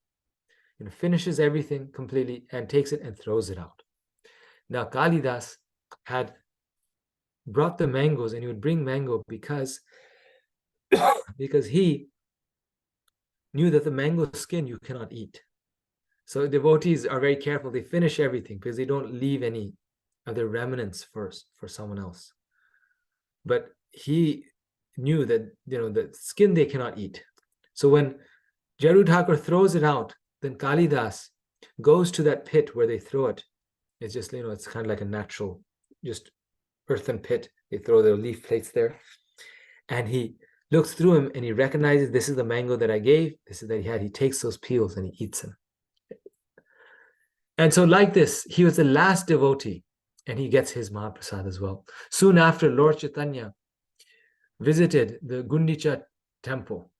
finishes everything completely and takes it and throws it out. Now Kalidas had brought the mangoes, and he would bring mango because he knew that the mango skin you cannot eat. So devotees are very careful. They finish everything because they don't leave any other remnants first for someone else. But he knew that, the skin they cannot eat. So when Jadu Thakur throws it out, then Kalidas goes to that pit where they throw it. It's just, it's kind of like a natural, just earthen pit. They throw their leaf plates there. And he looks through him and he recognizes, this is the mango that I gave. This is that he had. He takes those peels and he eats them. And so like this, he was the last devotee, and he gets his Mahaprasad as well. Soon after, Lord Chaitanya visited the Gundicha temple.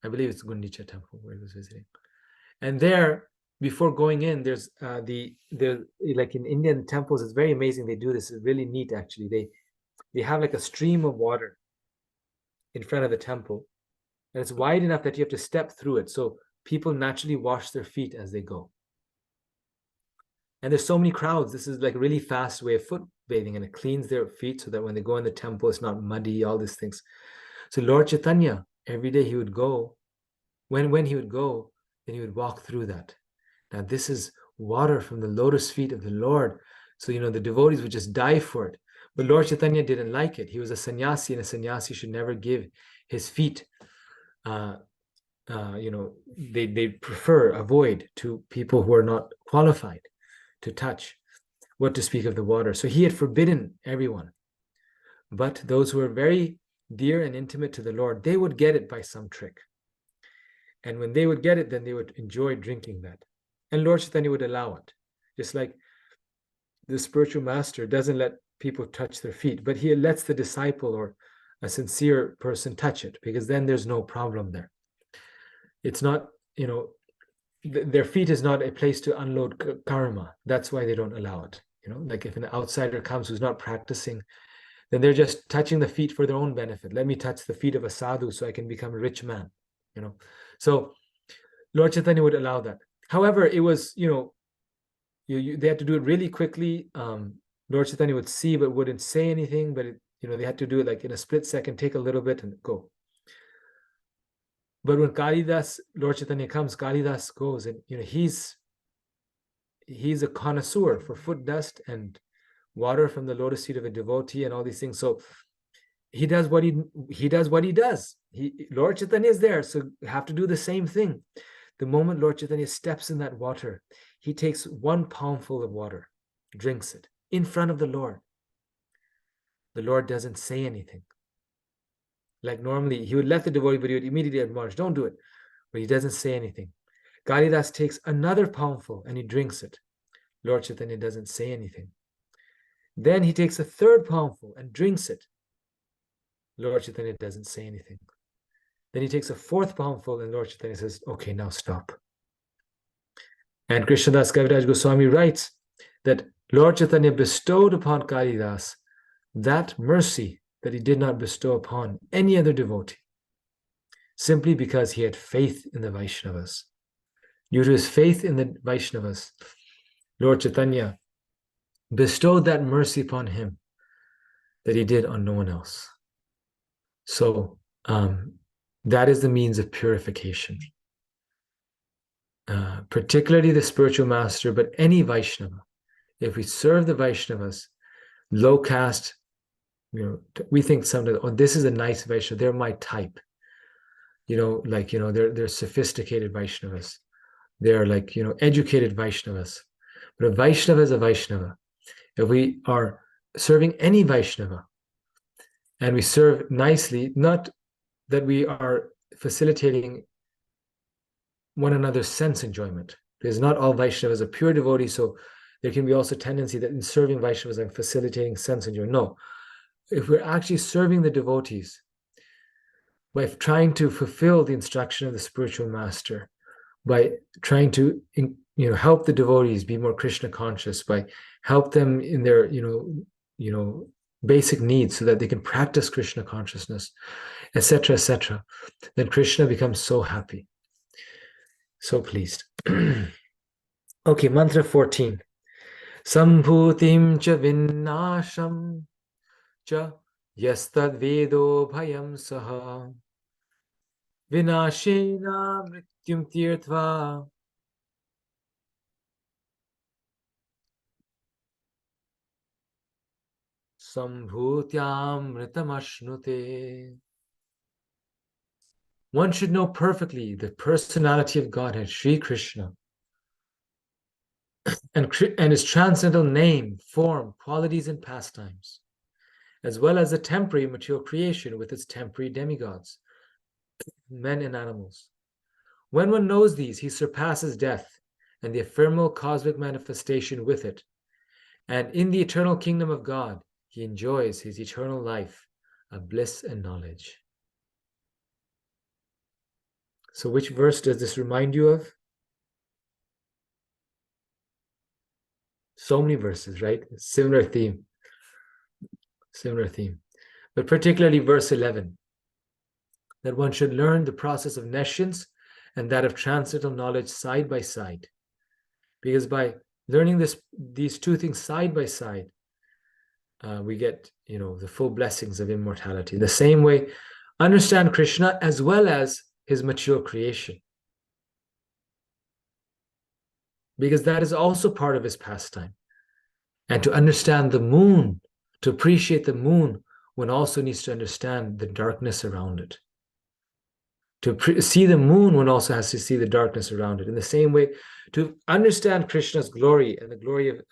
I believe it's Gundicha temple where he was visiting. And there, before going in, there's like in Indian temples, it's very amazing. They do this. It's really neat, actually. They have like a stream of water in front of the temple, and it's wide enough that you have to step through it. So people naturally wash their feet as they go. And there's so many crowds. This is like a really fast way of foot bathing, and it cleans their feet so that when they go in the temple, it's not muddy, all these things. So Lord Chaitanya, every day he would go, when he would go, then he would walk through that. Now this is water from the lotus feet of the Lord. So, the devotees would just dive for it. But Lord Chaitanya didn't like it. He was a sannyasi, and a sannyasi should never give his feet, they avoid to people who are not qualified to touch, what to speak of the water. So he had forbidden everyone. But those who were very dear and intimate to the Lord, they would get it by some trick. And when they would get it, then they would enjoy drinking that. And Lord Chaitanya would allow it. Just like the spiritual master doesn't let people touch their feet, but he lets the disciple or a sincere person touch it, because then there's no problem there. It's not, their feet is not a place to unload karma. That's why they don't allow it. Like if an outsider comes who's not practicing, then they're just touching the feet for their own benefit. Let me touch the feet of a sadhu so I can become a rich man. So Lord Chaitanya would allow that. However, it was, they had to do it really quickly. Lord Chaitanya would see but wouldn't say anything, but they had to do it like in a split second, take a little bit and go. But when Kalidas, Lord Chaitanya comes, Kalidas goes, and he's a connoisseur for foot dust and water from the lotus feet of a devotee and all these things. So he does what he does. Lord Chaitanya is there, so you have to do the same thing. The moment Lord Chaitanya steps in that water, he takes 1 palmful of water, drinks it in front of the Lord. The Lord doesn't say anything. Like normally, he would let the devotee, but he would immediately admonish, don't do it. But he doesn't say anything. Kalidas takes another palmful and he drinks it. Lord Chaitanya doesn't say anything. Then he takes a 3rd palmful and drinks it. Lord Chaitanya doesn't say anything. Then he takes a 4th palmful and Lord Chaitanya says, okay, now stop. And Krishnadas Kaviraj Goswami writes that Lord Chaitanya bestowed upon Kalidas that mercy that he did not bestow upon any other devotee, simply because he had faith in the Vaishnavas. Due to his faith in the Vaishnavas, Lord Chaitanya bestowed that mercy upon him that he did on no one else. So that is the means of purification. Particularly the spiritual master, but any Vaishnava. If we serve the Vaishnavas, low caste, we think sometimes, oh, this is a nice Vaishnava, they're my type. They're sophisticated Vaishnavas. They're educated Vaishnavas. But a Vaishnava is a Vaishnava. If we are serving any Vaishnava and we serve nicely, not that we are facilitating one another's sense enjoyment, because not all Vaishnavas are pure devotees, so there can be also a tendency that in serving Vaishnavas I'm facilitating sense enjoyment. No, if we're actually serving the devotees by trying to fulfill the instruction of the spiritual master, by trying to help the devotees be more Krishna conscious, by help them in their basic needs so that they can practice Krishna consciousness, etc., then Krishna becomes so happy, so pleased. Okay, mantra 14. Sambhutim cha vinnasham cha yastad vedo bhayam saha vinashena mrityum tirtva sambhutyam mritamashnute. One should know perfectly the personality of Godhead, Sri Krishna, and his transcendental name, form, qualities, and pastimes, as well as the temporary material creation with its temporary demigods, men and animals. When one knows these, he surpasses death and the ephemeral cosmic manifestation with it, and in the eternal kingdom of God, he enjoys his eternal life of bliss and knowledge. So which verse does this remind you of? So many verses, right? Similar theme. But particularly verse 11, that one should learn the process of nescience and that of transcendental knowledge side by side. Because by learning these two things side by side, we get the full blessings of immortality. The same way, understand Krishna as well as his material creation, because that is also part of his pastime. And to understand the moon, to appreciate the moon, one also needs to understand the darkness around it. To see the moon, one also has to see the darkness around it. In the same way, to understand Krishna's glory and the glory of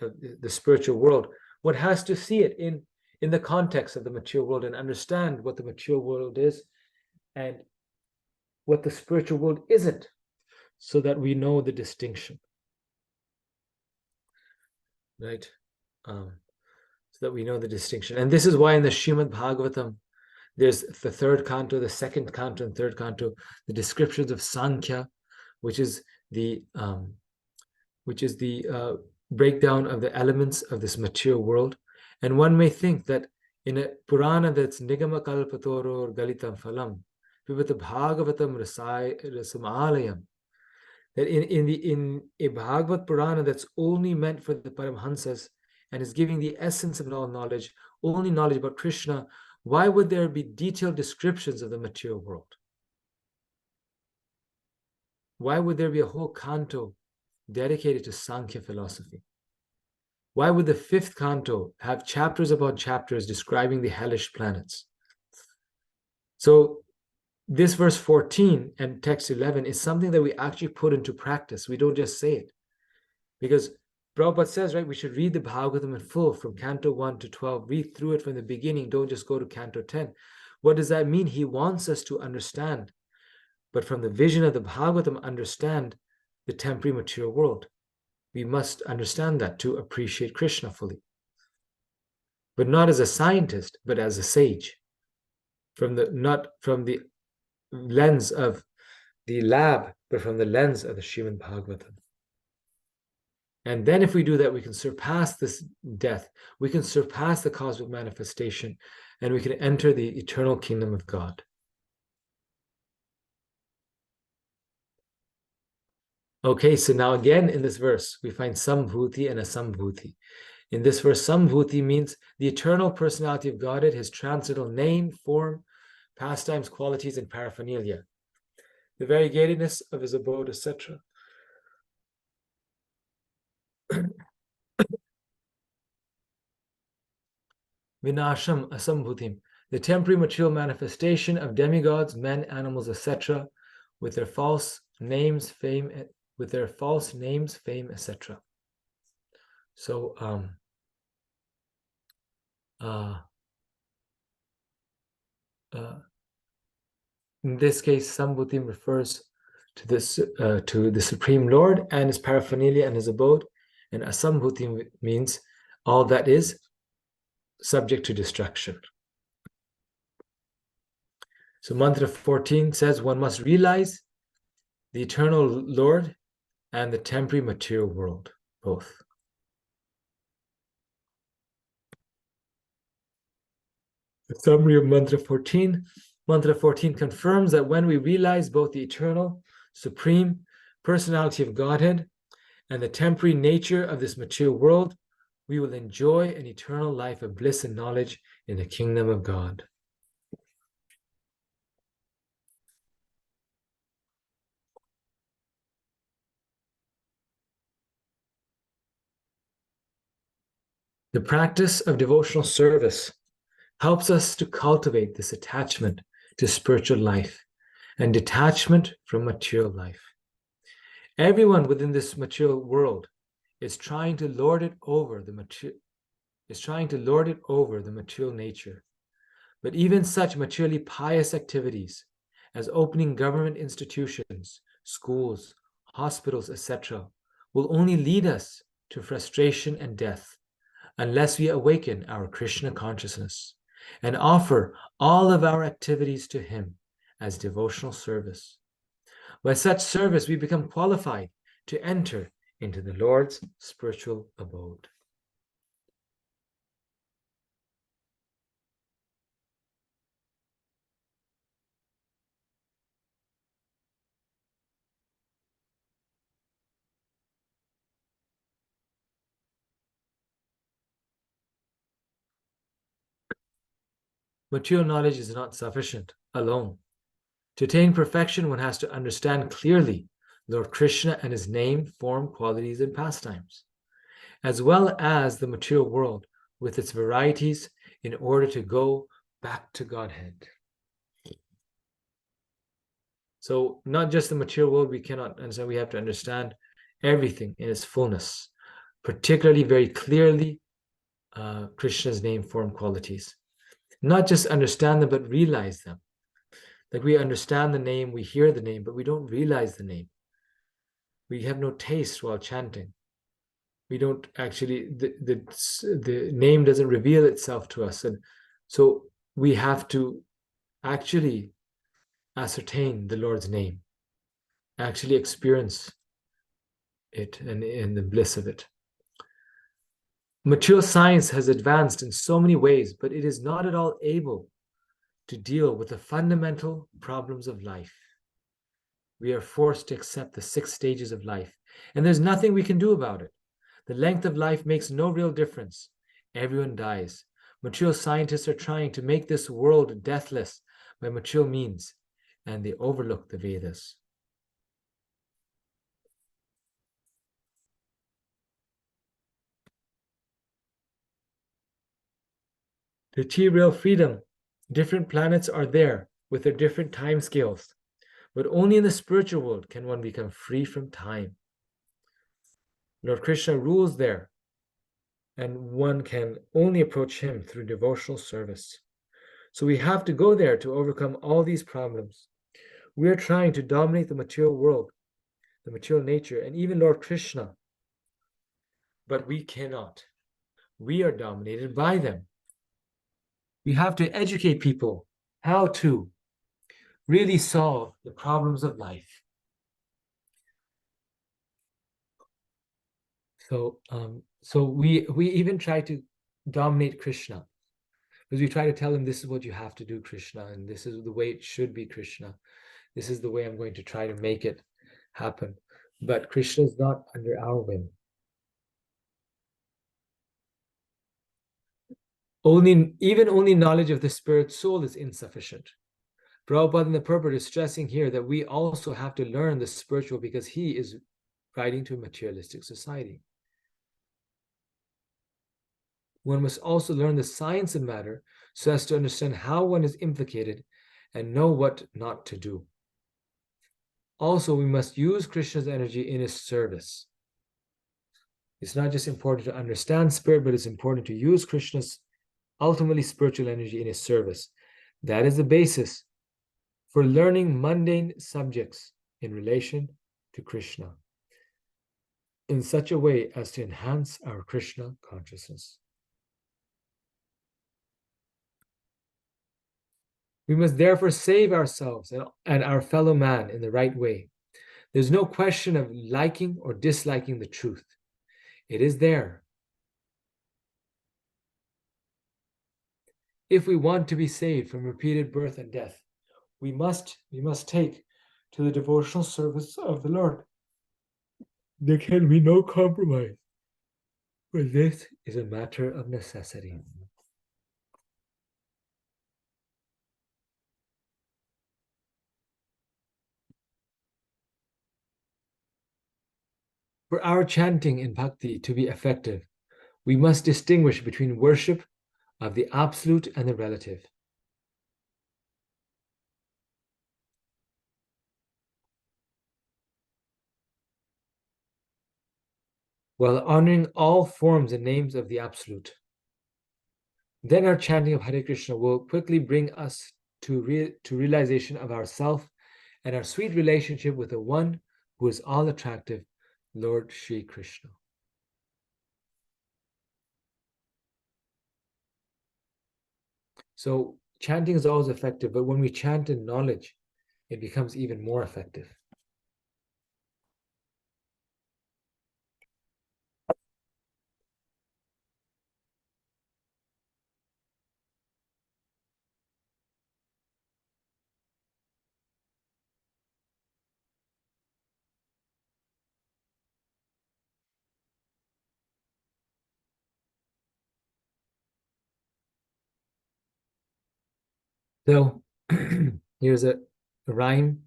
the spiritual world, one has to see it in the context of the material world and understand what the material world is and what the spiritual world isn't, so that we know the distinction, right? So that we know the distinction. And this is why in the Srimad Bhagavatam, there's the 3rd canto, the 2nd canto, and 3rd canto, the descriptions of Sankhya, which is the breakdown of the elements of this material world. And one may think that in a Purana that's Nigama Kalpatoro or Galitam Phalam, Vivata Bhagavatam Rasamalayam, that in a Bhagavad Purana that's only meant for the Paramhansas and is giving the essence of all knowledge, only knowledge about Krishna, why would there be detailed descriptions of the material world? Why would there be a whole canto dedicated to Sankhya philosophy? Why would the fifth canto have chapters upon chapters describing the hellish planets? So this verse 14 and text 11 is something that we actually put into practice. We don't just say it. Because Prabhupada says, right, we should read the Bhagavatam in full from Canto 1 to 12. Read through it from the beginning. Don't just go to Canto 10. What does that mean? He wants us to understand, but from the vision of the Bhagavatam, understand the temporary material world. We must understand that to appreciate Krishna fully. But not as a scientist, but as a sage. Not from the lens of the lab, but from the lens of the Srimad Bhagavatam. And then if we do that, we can surpass this death. We can surpass the cosmic manifestation, and we can enter the eternal kingdom of God. Okay, so now again in this verse, we find Sambhuti and Asambhuti. In this verse, Sambhuti means the eternal personality of Godhead, his transcendental name, form, pastimes, qualities, and paraphernalia, the variegatedness of his abode, etc. Vinasham Asambhutim, the temporary material manifestation of demigods, men, animals, etc., with their false names, fame, etc. So, in this case, Sambhutim refers to the Supreme Lord and his paraphernalia and his abode, and Asambhutim means all that is subject to destruction. So mantra 14 says one must realize the eternal Lord and the temporary material world, both. The summary of mantra 14. Mantra 14 confirms that when we realize both the eternal, supreme personality of Godhead and the temporary nature of this material world, we will enjoy an eternal life of bliss and knowledge in the kingdom of God. The practice of devotional service helps us to cultivate this attachment to spiritual life and detachment from material life. Everyone within this material world is trying to lord it over the material nature. But even such materially pious activities as opening government institutions, schools, hospitals, etc., will only lead us to frustration and death unless we awaken our Krishna consciousness and offer all of our activities to him as devotional service. By such service, we become qualified to enter into the Lord's spiritual abode. Material knowledge is not sufficient alone. To attain perfection, one has to understand clearly Lord Krishna and his name, form, qualities, and pastimes, as well as the material world with its varieties in order to go back to Godhead. So not just the material world we cannot understand, we have to understand everything in its fullness, particularly very clearly Krishna's name, form, qualities. Not just understand them, but realize them. Like we understand the name, we hear the name, but we don't realize the name. We have no taste while chanting. We don't actually, the name doesn't reveal itself to us. And so we have to actually ascertain the Lord's name, actually experience it and the bliss of it. Material science has advanced in so many ways, but it is not at all able to deal with the fundamental problems of life. We are forced to accept the 6 stages of life, and there's nothing we can do about it. The length of life makes no real difference. Everyone dies. Material scientists are trying to make this world deathless by material means, and they overlook the Vedas. To achieve real freedom, different planets are there with their different time scales, but only in the spiritual world can one become free from time. Lord Krishna rules there, and one can only approach him through devotional service. So we have to go there to overcome all these problems. We are trying to dominate the material world, the material nature, and even Lord Krishna, but we cannot. We are dominated by them. We have to educate people how to really solve the problems of life. So we even try to dominate Krishna, because we try to tell him, this is what you have to do, Krishna, and this is the way it should be, Krishna. This is the way I'm going to try to make it happen. But Krishna is not under our whim. Only knowledge of the spirit soul is insufficient. Prabhupada and the purport is stressing here that we also have to learn the spiritual, because he is writing to a materialistic society. One must also learn the science of matter so as to understand how one is implicated and know what not to do. Also, we must use Krishna's energy in his service. It's not just important to understand spirit, but it's important to use Krishna's ultimately spiritual energy in his service. That is the basis for learning mundane subjects in relation to Krishna in such a way as to enhance our Krishna consciousness. We must therefore save ourselves and our fellow man in the right way. There's no question of liking or disliking the truth. It is there. If we want to be saved from repeated birth and death, we must take to the devotional service of the Lord. There can be no compromise, for this is a matter of necessity. For our chanting in bhakti to be effective, we must distinguish between worship of the absolute and the relative. While honoring all forms and names of the absolute. Then our chanting of Hare Krishna will quickly bring us to realization of ourself and our sweet relationship with the one who is all attractive, Lord Shri Krishna. So chanting is always effective, but when we chant in knowledge, it becomes even more effective. So here's a rhyme.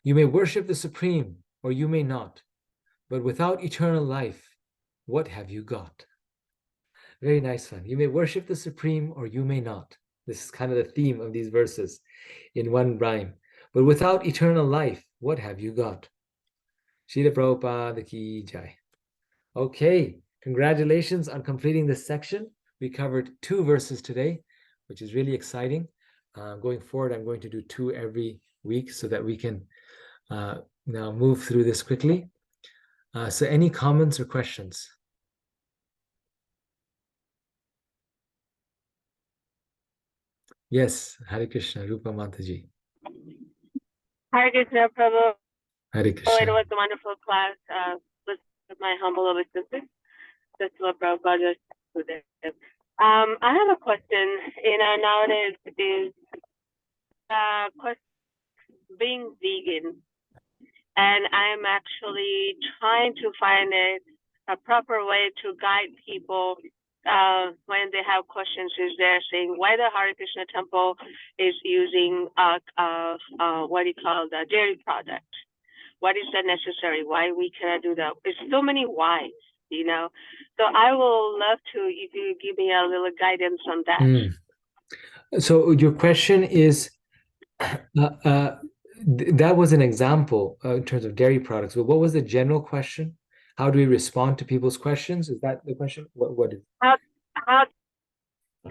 You may worship the Supreme, or you may not, but without eternal life, what have you got? Very nice one. You may worship the Supreme, or you may not. This is kind of the theme of these verses in one rhyme. But without eternal life, what have you got? Srila Prabhupada ki jai. Okay, congratulations on completing this section. We covered 2 verses today, which is really exciting. Going forward, I'm going to do 2 every week so that we can now move through this quickly. So any comments or questions? Yes, Hare Krishna, Rupa Mataji.
Hare Krishna, Prabhu.
Hare
Oh, it
Krishna.
was a wonderful class. With my humble obeisance. That's what Prabhupada just did. I have a question. Nowadays is question being vegan. and I'm actually trying to find a proper way to guide people when they have questions. Is they're saying why the Hare Krishna temple is using what do you call the dairy product? What is that necessary? Why we cannot do that? There's so many whys, you know. So I will love to if you give me a little guidance on that.
So your question is, that was an example in terms of dairy products. But what was the general question? How do we respond to people's questions? Is that the question? What is?
How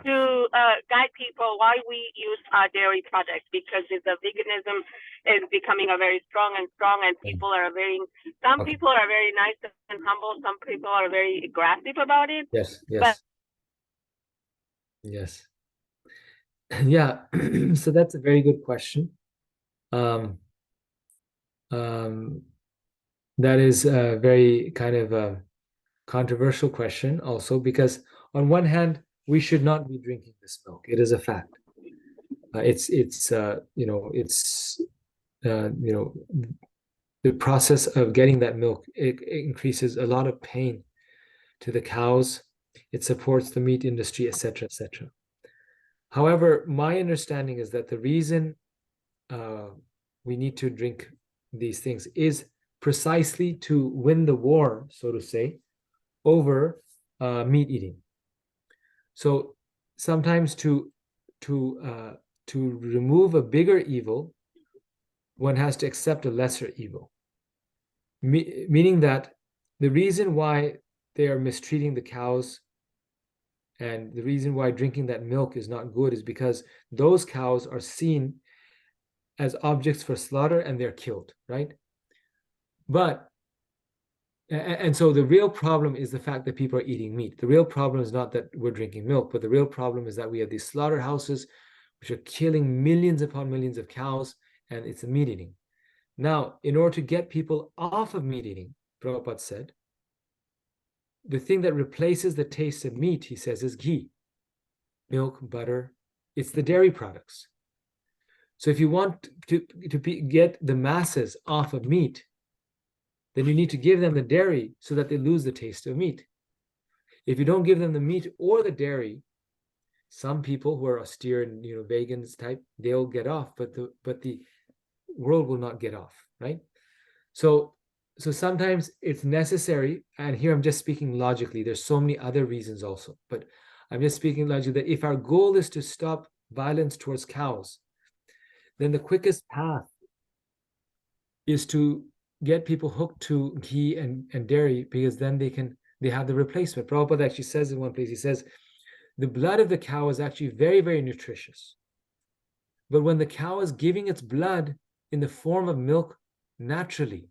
to guide people why we use dairy products, because if the veganism is becoming a very strong, and people are some
Okay.
people are very nice and humble, some people are very aggressive about it.
Yes,
But
yes. Yeah, so that's a very good question. That is a very kind of a controversial question also, because on one hand, we should not be drinking this milk. It is a fact. The process of getting that milk, it increases a lot of pain to the cows. It supports the meat industry, etc., etc. However, my understanding is that the reason we need to drink these things is precisely to win the war, so to say, over meat eating. So sometimes to remove a bigger evil, one has to accept a lesser evil. Meaning that the reason why they are mistreating the cows and the reason why drinking that milk is not good is because those cows are seen as objects for slaughter and they're killed, right? And so the real problem is the fact that people are eating meat. The real problem is not that we're drinking milk, but the real problem is that we have these slaughterhouses which are killing millions upon millions of cows, and it's a meat eating. Now, in order to get people off of meat eating, Prabhupada said, the thing that replaces the taste of meat, he says, is ghee, milk, butter. It's the dairy products. So if you want to get the masses off of meat, then you need to give them the dairy so that they lose the taste of meat. If you don't give them the meat or the dairy, some people who are austere and vegans type, they'll get off, but the world will not get off, right? So sometimes it's necessary, and here I'm just speaking logically. There's so many other reasons also, but I'm just speaking logically that if our goal is to stop violence towards cows, then the quickest path is to get people hooked to ghee and dairy, because then they have the replacement. Prabhupada actually says in one place, he says, the blood of the cow is actually very, very nutritious. But when the cow is giving its blood in the form of milk naturally,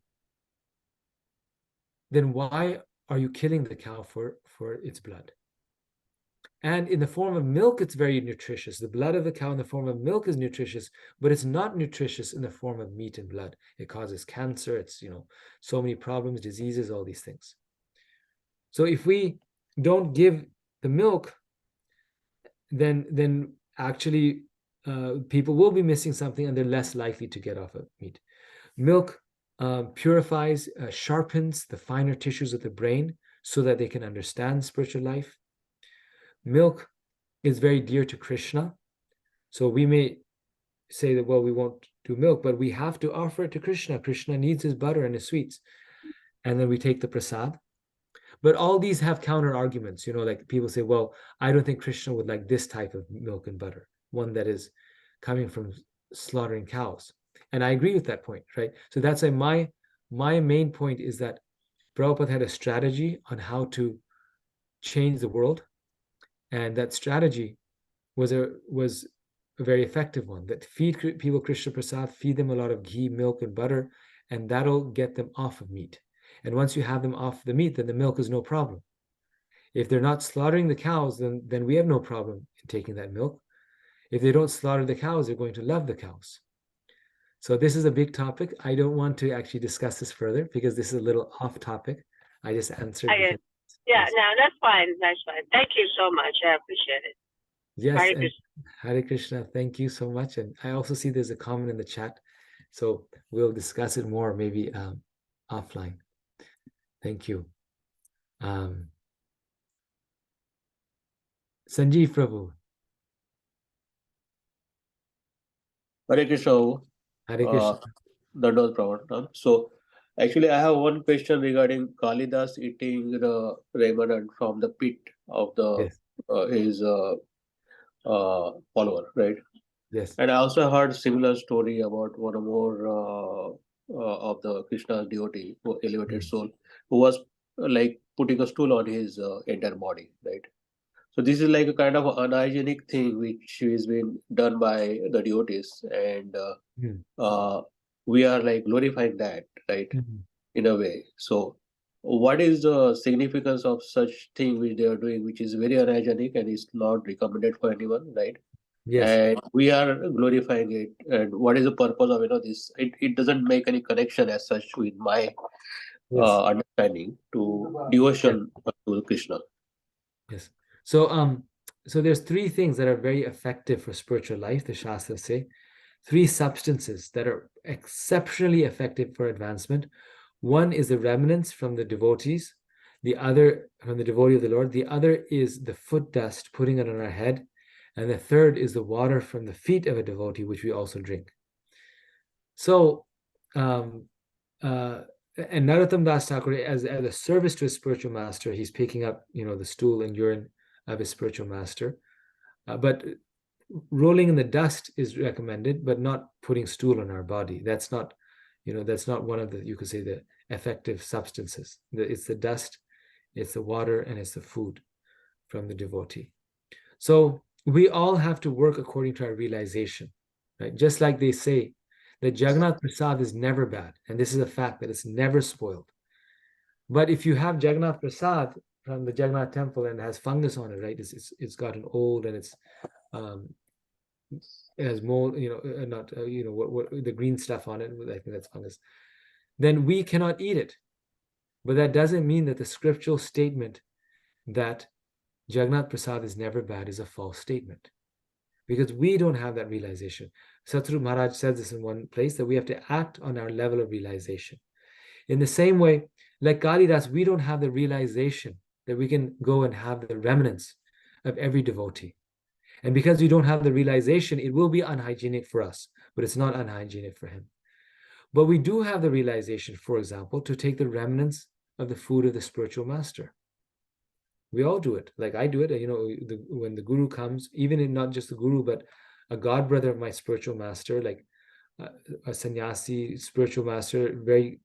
then why are you killing the cow for its blood? And in the form of milk, it's very nutritious. The blood of the cow in the form of milk is nutritious, but it's not nutritious in the form of meat and blood. It causes cancer. It's, so many problems, diseases, all these things. So if we don't give the milk, then actually people will be missing something, and they're less likely to get off of meat. Milk purifies, sharpens the finer tissues of the brain so that they can understand spiritual life. Milk is very dear to Krishna. So we may say that, well, we won't do milk, but we have to offer it to Krishna. Krishna needs his butter and his sweets. And then we take the prasad. But all these have counter arguments, like people say, well, I don't think Krishna would like this type of milk and butter, one that is coming from slaughtering cows. And I agree with that point, right? So that's why my main point is that Prabhupada had a strategy on how to change the world. And that strategy was a very effective one, that feed people Krishna Prasad, feed them a lot of ghee, milk, and butter, and that'll get them off of meat. And once you have them off the meat, then the milk is no problem. If they're not slaughtering the cows, then we have no problem in taking that milk. If they don't slaughter the cows, they're going to love the cows. So this is a big topic. I don't want to actually discuss this further because this is a little off topic. I just answered.
Yeah, no, that's fine. That's fine. Thank you so much. I appreciate it.
Yes,
Hare
and
Krishna.
Hare Krishna. Thank you so much. And I also see there's a comment in the chat So we'll discuss it more maybe offline. Thank you. Sanjeev Prabhu.
Hare Krishna.
Hare Krishna.
Dandavat Pravartanam. So, actually, I have one question regarding Kalidas eating the remnant from the pit of the
Yes.
his follower, right?
Yes.
And I also heard similar story about one or more of the Krishna's devotee, who elevated soul, who was like putting a stool on his entire body, right? So this is like a kind of unhygienic thing which is being done by the devotees, and
Mm.
we are like glorifying that, right?
Mhm.
In a way. So, what is the significance of such thing which they are doing, which is very unhygienic and is not recommended for anyone, right?
Yes.
And we are glorifying it. And what is the purpose of this? It doesn't make any connection as such with my
Yes.
understanding to
Yes.
devotion to Krishna.
Yes. So there's three things that are very effective for spiritual life, the Shastras say. Three substances that are exceptionally effective for advancement. One is the remnants from the devotees, the other from the devotee of the Lord, the other is the foot dust, putting it on our head, and the third is the water from the feet of a devotee, which we also drink. So, and Narottam Das Thakur, as a service to his spiritual master, he's picking up, the stool and urine of his spiritual master. But rolling in the dust is recommended, but not putting stool on our body. That's not, that's not one of the, you could say, the effective substances. It's the dust, it's the water, and it's the food from the devotee. So we all have to work according to our realization, right? Just like they say that Jagannath Prasad is never bad, and this is a fact that it's never spoiled. But if you have Jagannath Prasad from the Jagannath temple and has fungus on it, right? It's gotten old and it has mold, not what the green stuff on it. I think that's fungus. Then we cannot eat it. But that doesn't mean that the scriptural statement that Jagannath Prasad is never bad is a false statement, because we don't have that realization. Satru Maharaj says this in one place, that we have to act on our level of realization. In the same way, like Kalidas, we don't have the realization that we can go and have the remnants of every devotee. And because we don't have the realization, it will be unhygienic for us, but it's not unhygienic for him. But we do have the realization, for example, to take the remnants of the food of the spiritual master. We all do it. Like I do it, when the guru comes, even in not just the guru, but a god brother of my spiritual master, like a sannyasi spiritual master, very,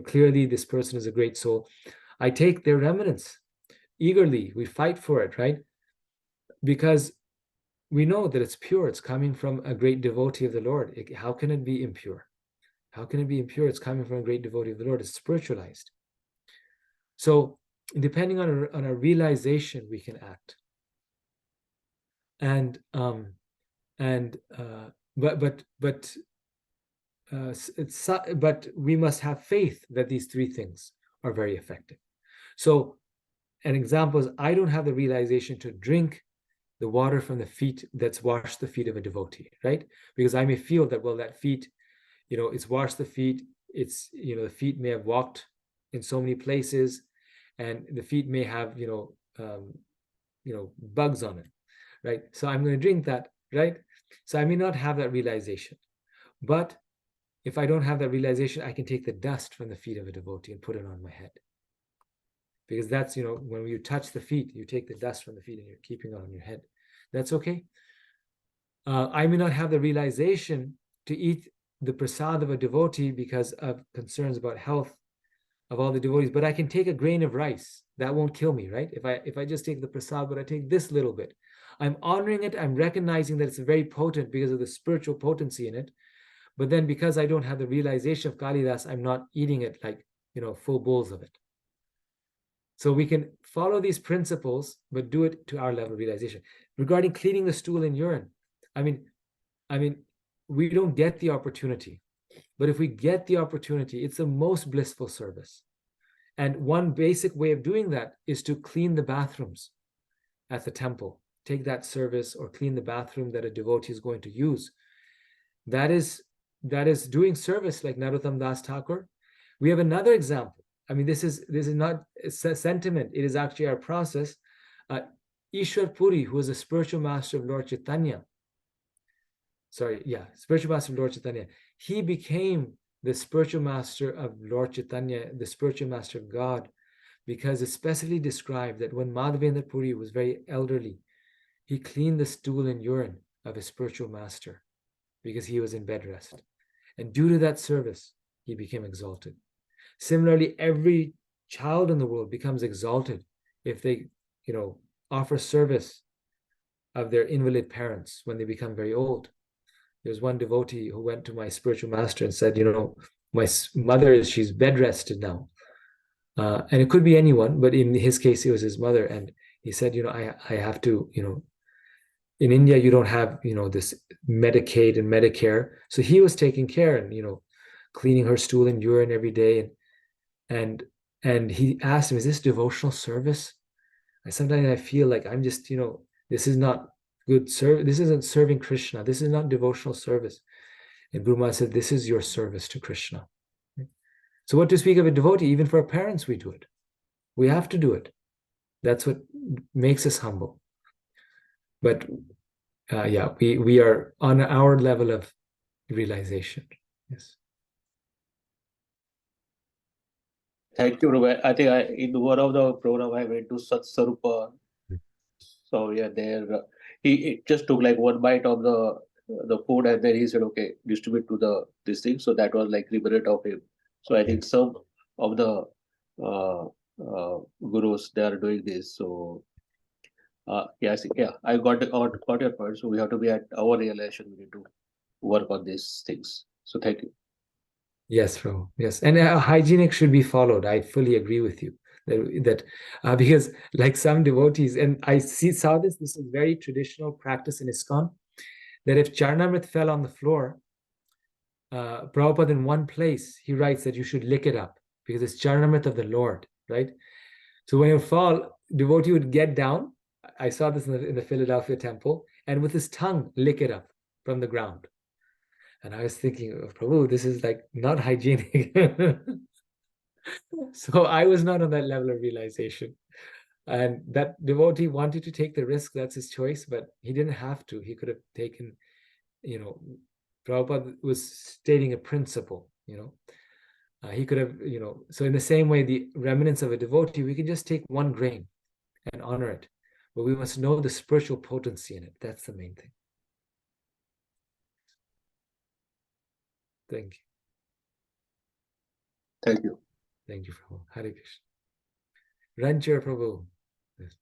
clearly this person is a great soul. I take their remnants eagerly. We fight for it, right? Because we know that it's pure. It's coming from a great devotee of the Lord. How can it be impure? How can it be impure? It's coming from a great devotee of the Lord. It's spiritualized. So depending on our realization, we can act. But we must have faith that these three things are very effective. So an example is, I don't have the realization to drink the water from the feet that's washed the feet of a devotee, right? Because I may feel that, well, that feet, it's washed the feet, it's, the feet may have walked in so many places, and the feet may have, bugs on it, right? So I'm going to drink that, right? So I may not have that realization. But if I don't have that realization, I can take the dust from the feet of a devotee and put it on my head. Because that's, when you touch the feet, you take the dust from the feet and you're keeping it on your head. That's okay. I may not have the realization to eat the prasad of a devotee because of concerns about health of all the devotees, but I can take a grain of rice. That won't kill me, right? If I just take the prasad, but I take this little bit, I'm honoring it. I'm recognizing that it's very potent because of the spiritual potency in it. But then because I don't have the realization of Kalidas, I'm not eating it like, full bowls of it. So we can follow these principles, but do it to our level of realization. Regarding cleaning the stool and urine, I mean, we don't get the opportunity, but if we get the opportunity, it's the most blissful service. And one basic way of doing that is to clean the bathrooms at the temple. Take that service or clean the bathroom that a devotee is going to use. That is that is doing service like Narottam Das Thakur. We have another example. I mean, this is not a sentiment. It is actually our process. Ishwar Puri, who was a spiritual master of Lord Chaitanya. Spiritual master of Lord Chaitanya. He became the spiritual master of Lord Chaitanya, the spiritual master of God, because it's specifically described that when Madhavendra Puri was very elderly, he cleaned the stool and urine of his spiritual master because he was in bed rest. And due to that service, he became exalted. Similarly, every child in the world becomes exalted if they, offer service of their invalid parents when they become very old. There's one devotee who went to my spiritual master and said, my mother, she's bed rested now. And it could be anyone, but in his case, it was his mother. And he said, I have to, in India, you don't have, this Medicaid and Medicare. So he was taking care and, cleaning her stool and urine every day. And he asked him, is this devotional service? Sometimes I feel like I'm just, this is not good service. This isn't serving Krishna. This is not devotional service. And Guru Maharaj said, this is your service to Krishna. So what to speak of a devotee? Even for our parents, we do it. We have to do it. That's what makes us humble. But we are on our level of realization. Yes.
Thank you, Ruben. I think in one of the program I went to Sat Sarupa. So yeah, there he just took like one bite of the food and then he said, okay, distribute to this thing. So that was like liberate of him. So I think some of the gurus, they are doing this. So I got your point. So we have to be at our realization. We need to work on these things. So thank you.
Yes, Prabhu. Yes, and hygienic should be followed. I fully agree with you that because like some devotees, and I saw this is very traditional practice in ISKCON, that if Charnamrit fell on the floor, Prabhupada in one place, he writes that you should lick it up because it's Charnamrit of the Lord, right? So when you fall, devotee would get down. I saw this in the Philadelphia temple, and with his tongue, lick it up from the ground. And I was thinking, oh, Prabhu, this is like not hygienic. So I was not on that level of realization. And that devotee wanted to take the risk, that's his choice, but he didn't have to. He could have taken, Prabhupada was stating a principle, he could have, so in the same way, the remnants of a devotee, we can just take one grain and honor it, but we must know the spiritual potency in it. That's the main thing. Thank you.
Thank you.
Thank you, Prabhu. Hare Krishna. Ranjir Prabhu. Yes.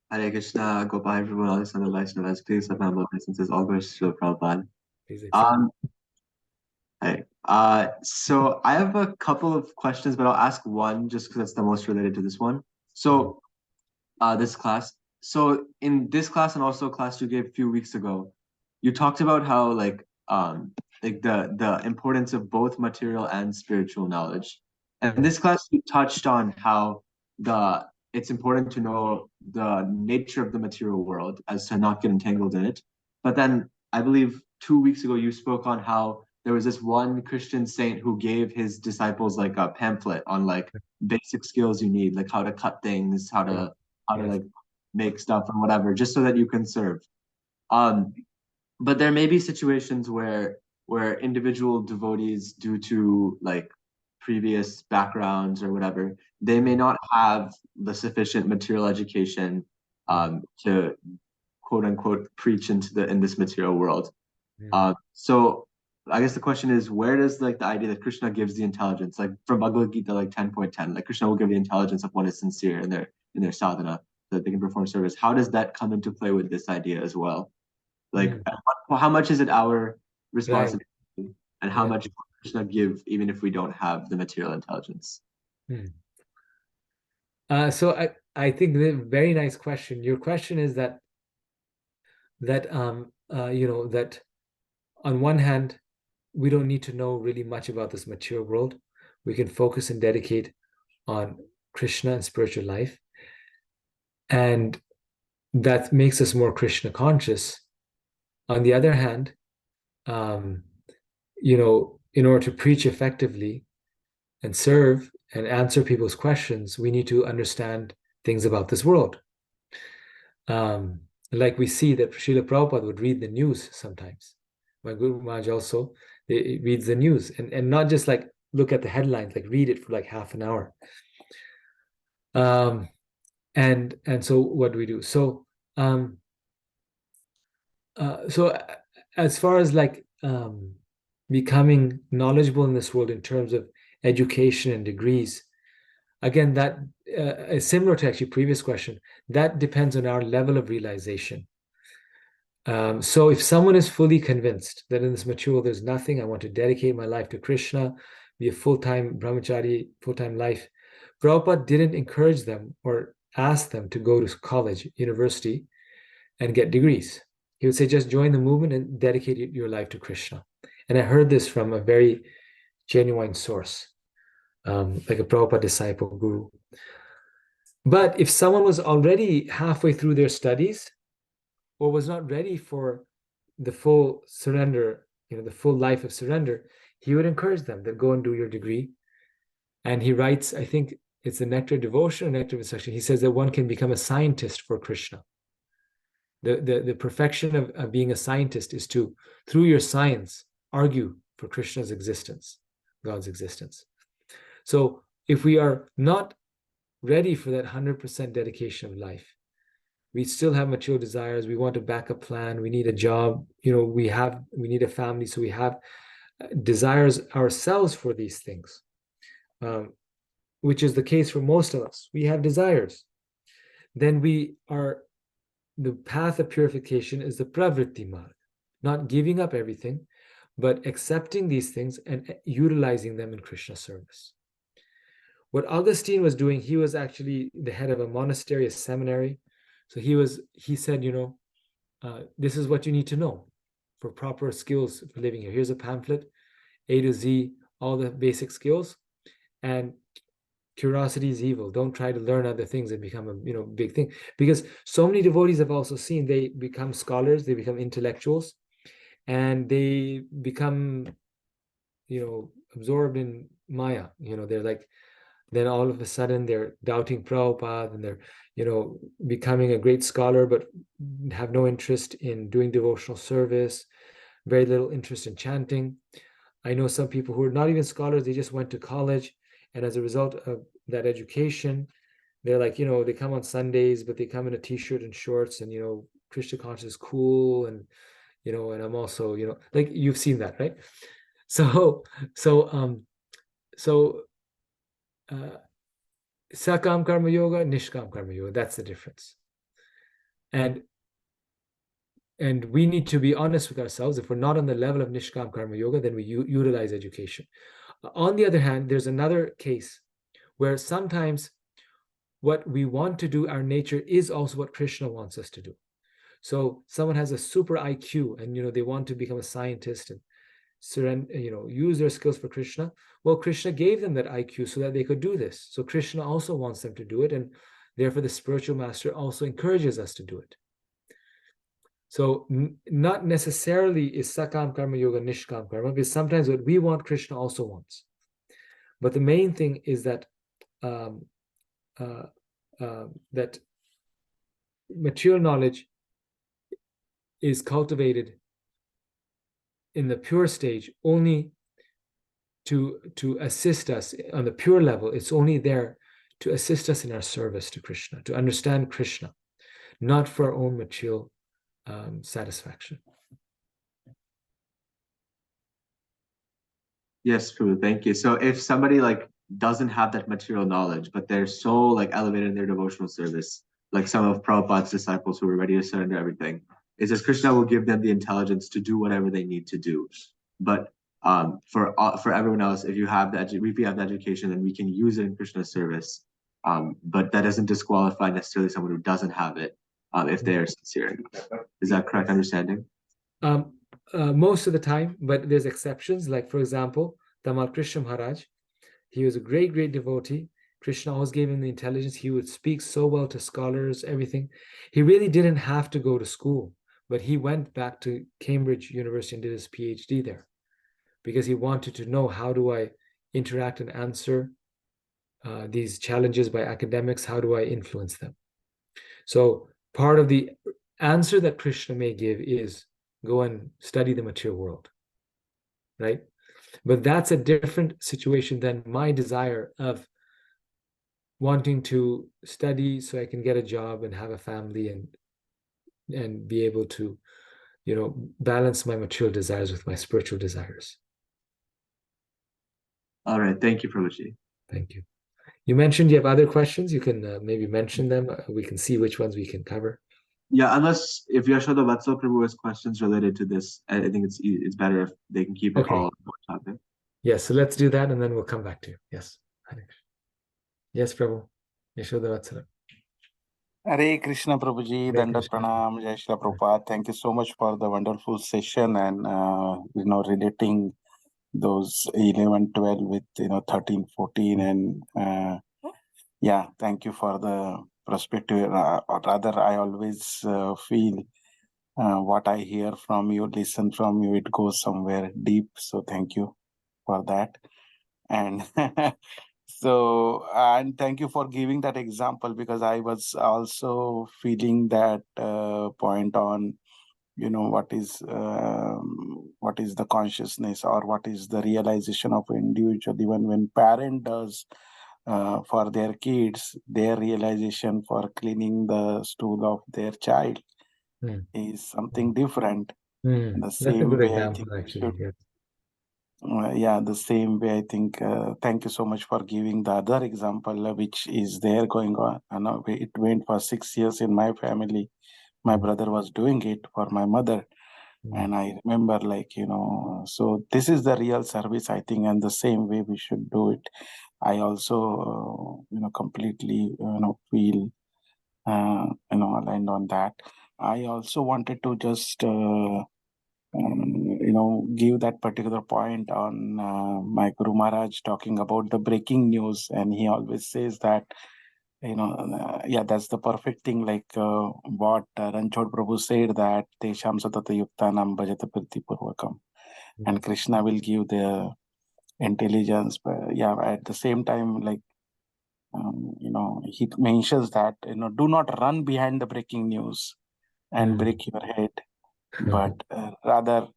Hare Krishna, Gopal Prabhu, all this other Vaishnavas, please have my licenses, all goes to Prabhupada.
Please accept.
Hey, so I have a couple of questions, but I'll ask one just because it's the most related to this one. So, this class. So in this class and also a class you gave a few weeks ago, you talked about how like the importance of both material and spiritual knowledge. And in this class you touched on how it's important to know the nature of the material world as to not get entangled in it. But then I believe 2 weeks ago you spoke on how there was this one Christian saint who gave his disciples like a pamphlet on like basic skills you need, like how to cut things, how to like make stuff and whatever, just so that you can serve. But there may be situations where individual devotees, due to like previous backgrounds or whatever, they may not have the sufficient material education to quote unquote preach in this material world. So I guess the question is, where does like the idea that Krishna gives the intelligence, like from Bhagavad Gita, like 10.10, like Krishna will give the intelligence of one is sincere in their sadhana, so that they can perform service. How does that come into play with this idea as well? Like, how much is it our responsibility, and how much will Krishna give even if we don't have the material intelligence?
So I think the very nice question. Your question is that that on one hand, we don't need to know really much about this material world. We can focus and dedicate on Krishna and spiritual life. And that makes us more Krishna conscious. On the other hand, in order to preach effectively and serve and answer people's questions, we need to understand things about this world. Like we see that Srila Prabhupada would read the news sometimes. My Guru Maharaj also reads the news, and not just like look at the headlines, like read it for like half an hour. And so what do we do? So as far as like becoming knowledgeable in this world in terms of education and degrees, again, that is similar to actually previous question. That depends on our level of realization. So if someone is fully convinced that in this material there's nothing, I want to dedicate my life to Krishna, be a full-time brahmachari, full-time life, Prabhupada didn't encourage them or ask them to go to college, university, and get degrees. He would say, just join the movement and dedicate your life to Krishna. And I heard this from a very genuine source, like a Prabhupada disciple, guru. But if someone was already halfway through their studies or was not ready for the full surrender, the full life of surrender, he would encourage them that go and do your degree. And he writes, I think it's the Nectar of Devotion or Nectar of Instruction. He says that one can become a scientist for Krishna. The perfection of being a scientist is to, through your science, argue for Krishna's existence, God's existence. So if we are not ready for that 100% dedication of life, we still have material desires, we want a backup plan, we need a job, we need a family, so we have desires ourselves for these things, which is the case for most of us. We have desires. Then the path of purification is the pravritti marg, not giving up everything, but accepting these things and utilizing them in Krishna service. What Augustine was doing, he was actually the head of a monastery, a seminary. So he said, this is what you need to know for proper skills for living here. Here's a pamphlet, A to Z, all the basic skills. And curiosity is evil. Don't try to learn other things and become a big thing. Because so many devotees have also seen they become scholars, they become intellectuals, and they become, absorbed in Maya. They're like, then all of a sudden they're doubting Prabhupada and they're, becoming a great scholar, but have no interest in doing devotional service, very little interest in chanting. I know some people who are not even scholars, they just went to college. And as a result of that education, they're like, they come on Sundays, but they come in a t-shirt and shorts and, Krishna consciousness is cool. And, and I'm also, like you've seen that, right? Sakam karma yoga, nishkam karma yoga, that's the difference. And we need to be honest with ourselves. If we're not on the level of nishkam karma yoga, then we utilize education. On the other hand, there's another case where sometimes what we want to do, our nature, is also what Krishna wants us to do. So someone has a super IQ and they want to become a scientist and surrender, use their skills for Krishna. Well, Krishna gave them that IQ so that they could do this. So Krishna also wants them to do it, and therefore the spiritual master also encourages us to do it. So not necessarily is Sakam Karma Yoga Nishkam Karma, because sometimes what we want, Krishna also wants. But the main thing is that that material knowledge is cultivated in the pure stage only to assist us on the pure level. It's only there to assist us in our service to Krishna, to understand Krishna, not for our own material satisfaction.
Yes, Prabhu, thank you. So if somebody doesn't have that material knowledge, but they're so elevated in their devotional service, like some of Prabhupada's disciples who are ready to surrender everything, it says Krishna will give them the intelligence to do whatever they need to do. But for everyone else, if you have the education, then we can use it in Krishna's service. But that doesn't disqualify necessarily someone who doesn't have it if they are sincere. Is that correct understanding?
Most of the time, but there's exceptions. Like, for example, Tamal Krishna Maharaj, he was a great devotee. Krishna always gave him the intelligence. He would speak so well to scholars, everything. He really didn't have to go to school, but he went back to Cambridge University and did his PhD there. because he wanted to know, how do I interact and answer these challenges by academics? How do I influence them? So part of the answer that Krishna may give is go and study the material world, right? But that's a different situation than my desire of wanting to study so I can get a job and have a family and be able to, balance my material desires with my spiritual desires.
All right. Thank you, Prabhuji.
Thank you. You mentioned you have other questions. You can maybe mention them. We can see which ones we can cover.
Yeah, unless if Yashoda Vatsal Prabhu has questions related to this, I think it's better if they can keep it
Okay.
all on one topic.
Yes, so let's do that and then we'll come back to you. Yes. Yes, Prabhu. Yashoda Vatsala.
Hare Krishna Prabhuji,
Hare
Dandat
Krishna.
Pranam, Jai Shri Prabhupada. Thank you so much for the wonderful session and, relating those 11, 12 with, 13, 14 and, yeah, thank you for the perspective. Or rather, I always feel what I hear from you, listen from you, it goes somewhere deep. So thank you for that. And so, and thank you for giving that example, because I was also feeling that point on, what is the consciousness, or what is the realization of an individual. Even when parent does for their kids, their realization for cleaning the stool of their child is something different. The
That's a
same
good
way, I
example,
think we
actually.
should.
Yes.
Yeah, the same way, I think. Thank you so much for giving the other example, which is there going on. I know it went for 6 years in my family. My brother was doing it for my mother. And I remember, so this is the real service, I think, and the same way we should do it. I also, completely, feel, aligned on that. I also wanted to just, give that particular point on my Guru Maharaj talking about the breaking news. And he always says that, yeah, that's the perfect thing, like what Ranchod Prabhu said, that Tesham Satata Yuktanam Bhajata Priti Purvakam. And Krishna will give the intelligence. But yeah, at the same time, he mentions that, do not run behind the breaking news and break your head, but rather,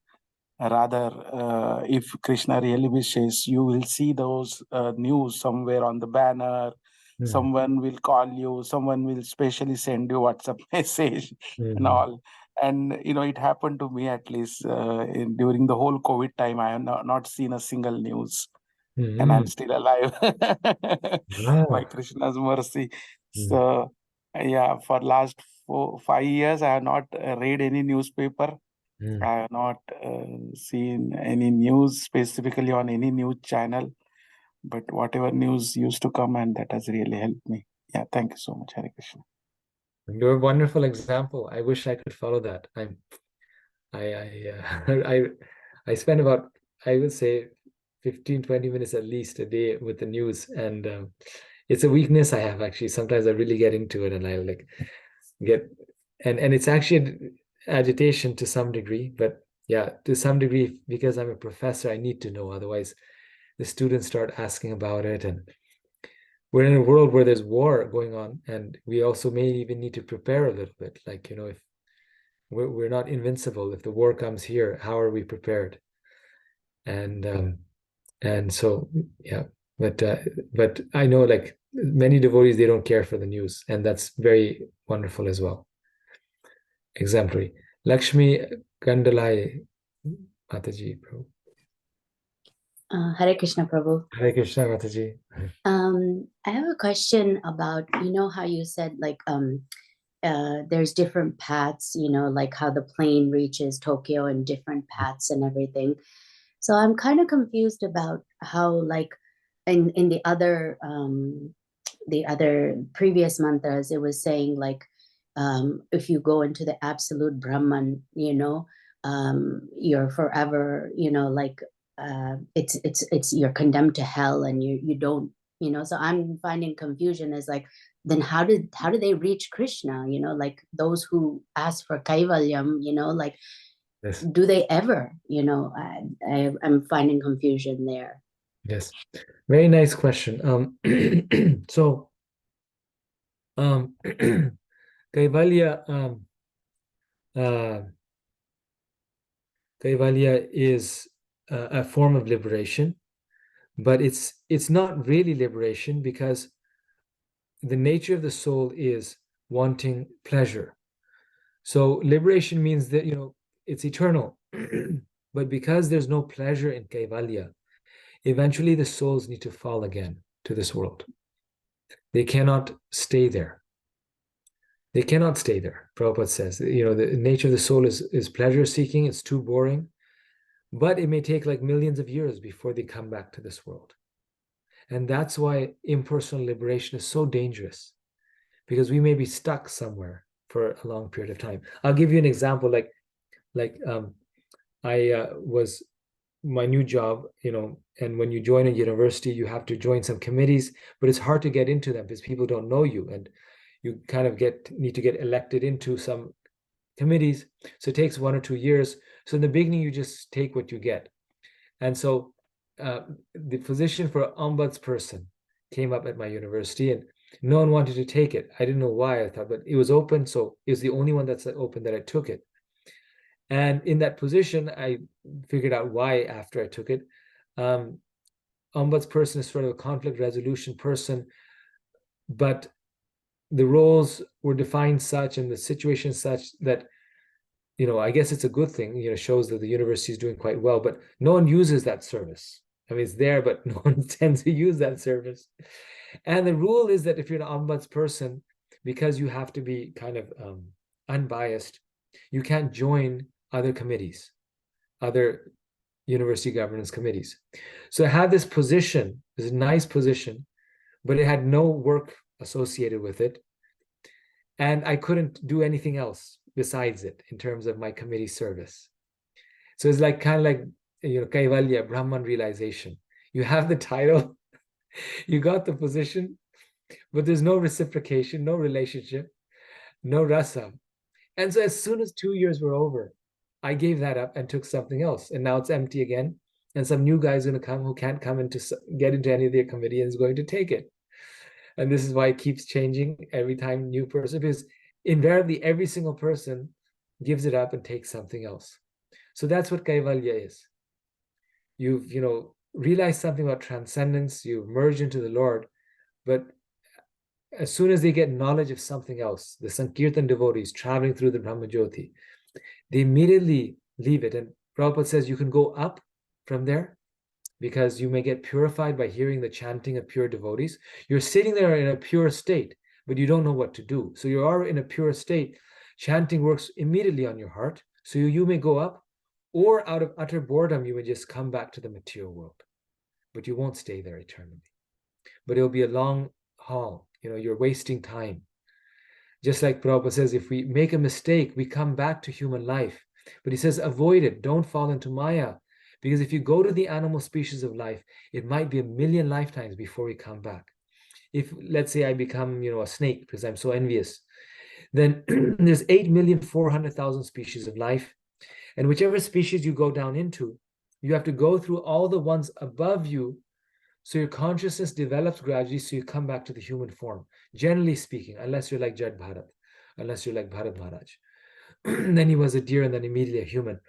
if Krishna really wishes, you will see those news somewhere on the banner. Someone will call you, someone will specially send you WhatsApp message and all. And it happened to me, at least during the whole COVID time. I have not seen a single news, and I'm still alive by Krishna's mercy. So yeah, for last 5 years, I have not read any newspaper. I have not seen any news specifically on any news channel, but whatever news used to come, and that has really helped me. Yeah, thank you so much, Hare Krishna.
You're a wonderful example. I wish I could follow that. I spend about, I would say, 15, 20 minutes at least a day with the news. And it's a weakness I have, actually. Sometimes I really get into it and I and it's actually agitation to some degree. But yeah, to some degree, because I'm a professor, I need to know. Otherwise, the students start asking about it. And we're in a world where there's war going on, and we also may even need to prepare a little bit. Like, if we're not invincible, if the war comes here, how are we prepared? And so yeah, but I know, like, many devotees, they don't care for the news, and that's very wonderful as well. Exemplary. Lakshmi Gandalai Mataji, Prabhu.
Hare Krishna Prabhu.
Hare Krishna Mataji.
I have a question about, how you said, like, there's different paths, like how the plane reaches Tokyo and different paths and everything. So I'm kind of confused about how, like, in the other previous mantras, it was saying, like, if you go into the absolute Brahman, you're forever, like, it's you're condemned to hell, and you don't, so I'm finding confusion is like, then how do they reach Krishna, like those who ask for kaivalyam, like
Yes.
do they ever? I'm finding confusion there.
Yes. Very nice question. So Kaivalya uh, Kaivalya is a form of liberation, but it's not really liberation, because the nature of the soul is wanting pleasure. So liberation means that, it's eternal. But because there's no pleasure in Kaivalya, eventually the souls need to fall again to this world. They cannot stay there. They cannot stay there. Prabhupada says, the nature of the soul is pleasure seeking. It's too boring. But it may take like millions of years before they come back to this world. And that's why impersonal liberation is so dangerous, because we may be stuck somewhere for a long period of time. I'll give you an example. I was my new job, and when you join a university, you have to join some committees, but it's hard to get into them because people don't know you, and you kind of need to get elected into some committees. So it takes 1 or 2 years. So in the beginning, you just take what you get. And so the position for ombudsperson came up at my university, and no one wanted to take it. I didn't know why. I thought, but it was open, so it was the only one that's open that I took it. And in that position, I figured out why after I took it. Ombudsperson is sort of a conflict resolution person, but the roles were defined such and the situation such that, I guess it's a good thing, shows that the university is doing quite well, but no one uses that service. I mean, it's there, but no one tends to use that service. And the rule is that if you're an ombudsperson, because you have to be kind of unbiased, you can't join other committees, other university governance committees. So I had this position, this nice position, but it had no work associated with it. And I couldn't do anything else besides it in terms of my committee service. So it's like kind of like, Kaivalya, Brahman realization. You have the title, you got the position, but there's no reciprocation, no relationship, no rasa. And so as soon as 2 years were over, I gave that up and took something else. And now it's empty again. And some new guy is going to come who can't come get into any of their committee and is going to take it. And this is why it keeps changing every time new person, because invariably every single person gives it up and takes something else. So that's what Kaivalya is. You've, realized something about transcendence, you've merged into the Lord, but as soon as they get knowledge of something else, the Sankirtan devotees traveling through the Brahmajyoti, they immediately leave it. And Prabhupada says you can go up from there because you may get purified by hearing the chanting of pure devotees. You're sitting there in a pure state, but you don't know what to do. So you are in a pure state. Chanting works immediately on your heart. So you may go up, or out of utter boredom, you may just come back to the material world. But you won't stay there eternally. But it'll be a long haul. You're wasting time. Just like Prabhupada says, if we make a mistake, we come back to human life. But he says, avoid it. Don't fall into Maya. Because if you go to the animal species of life, it might be 1,000,000 lifetimes before we come back. If, let's say, I become, a snake because I'm so envious, then there's 8,400,000 species of life. And whichever species you go down into, you have to go through all the ones above you. So your consciousness develops gradually, so you come back to the human form, generally speaking, unless you're like Jad Bharat, unless you're like Bharat Maharaj. Then he was a deer and then immediately a human.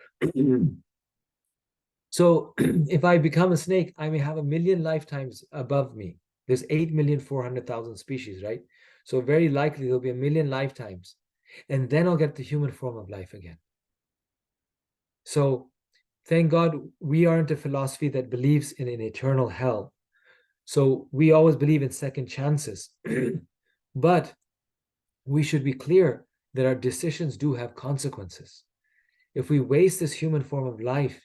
So if I become a snake, I may have 1,000,000 lifetimes above me. There's 8,400,000 species, right? So very likely there'll be 1,000,000 lifetimes. And then I'll get the human form of life again. So thank God we aren't a philosophy that believes in an eternal hell. So we always believe in second chances. But we should be clear that our decisions do have consequences. If we waste this human form of life,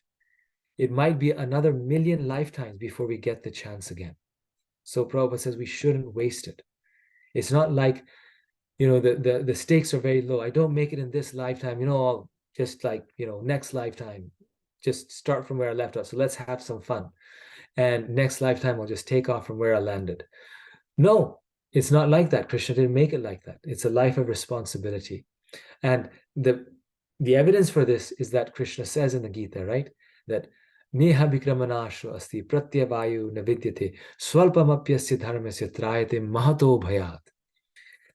it might be another 1,000,000 lifetimes before we get the chance again. So Prabhupada says we shouldn't waste it. It's not like, the stakes are very low. I don't make it in this lifetime, I'll just like, next lifetime, just start from where I left off. So let's have some fun. And next lifetime, I'll just take off from where I landed. No, it's not like that. Krishna didn't make it like that. It's a life of responsibility. And the the evidence for this is that Krishna says in the Gita, right, that Neha Vikramanasho asti pratyavayu navidyate swalpamapyasya dharmasya trayate mahato bhayat.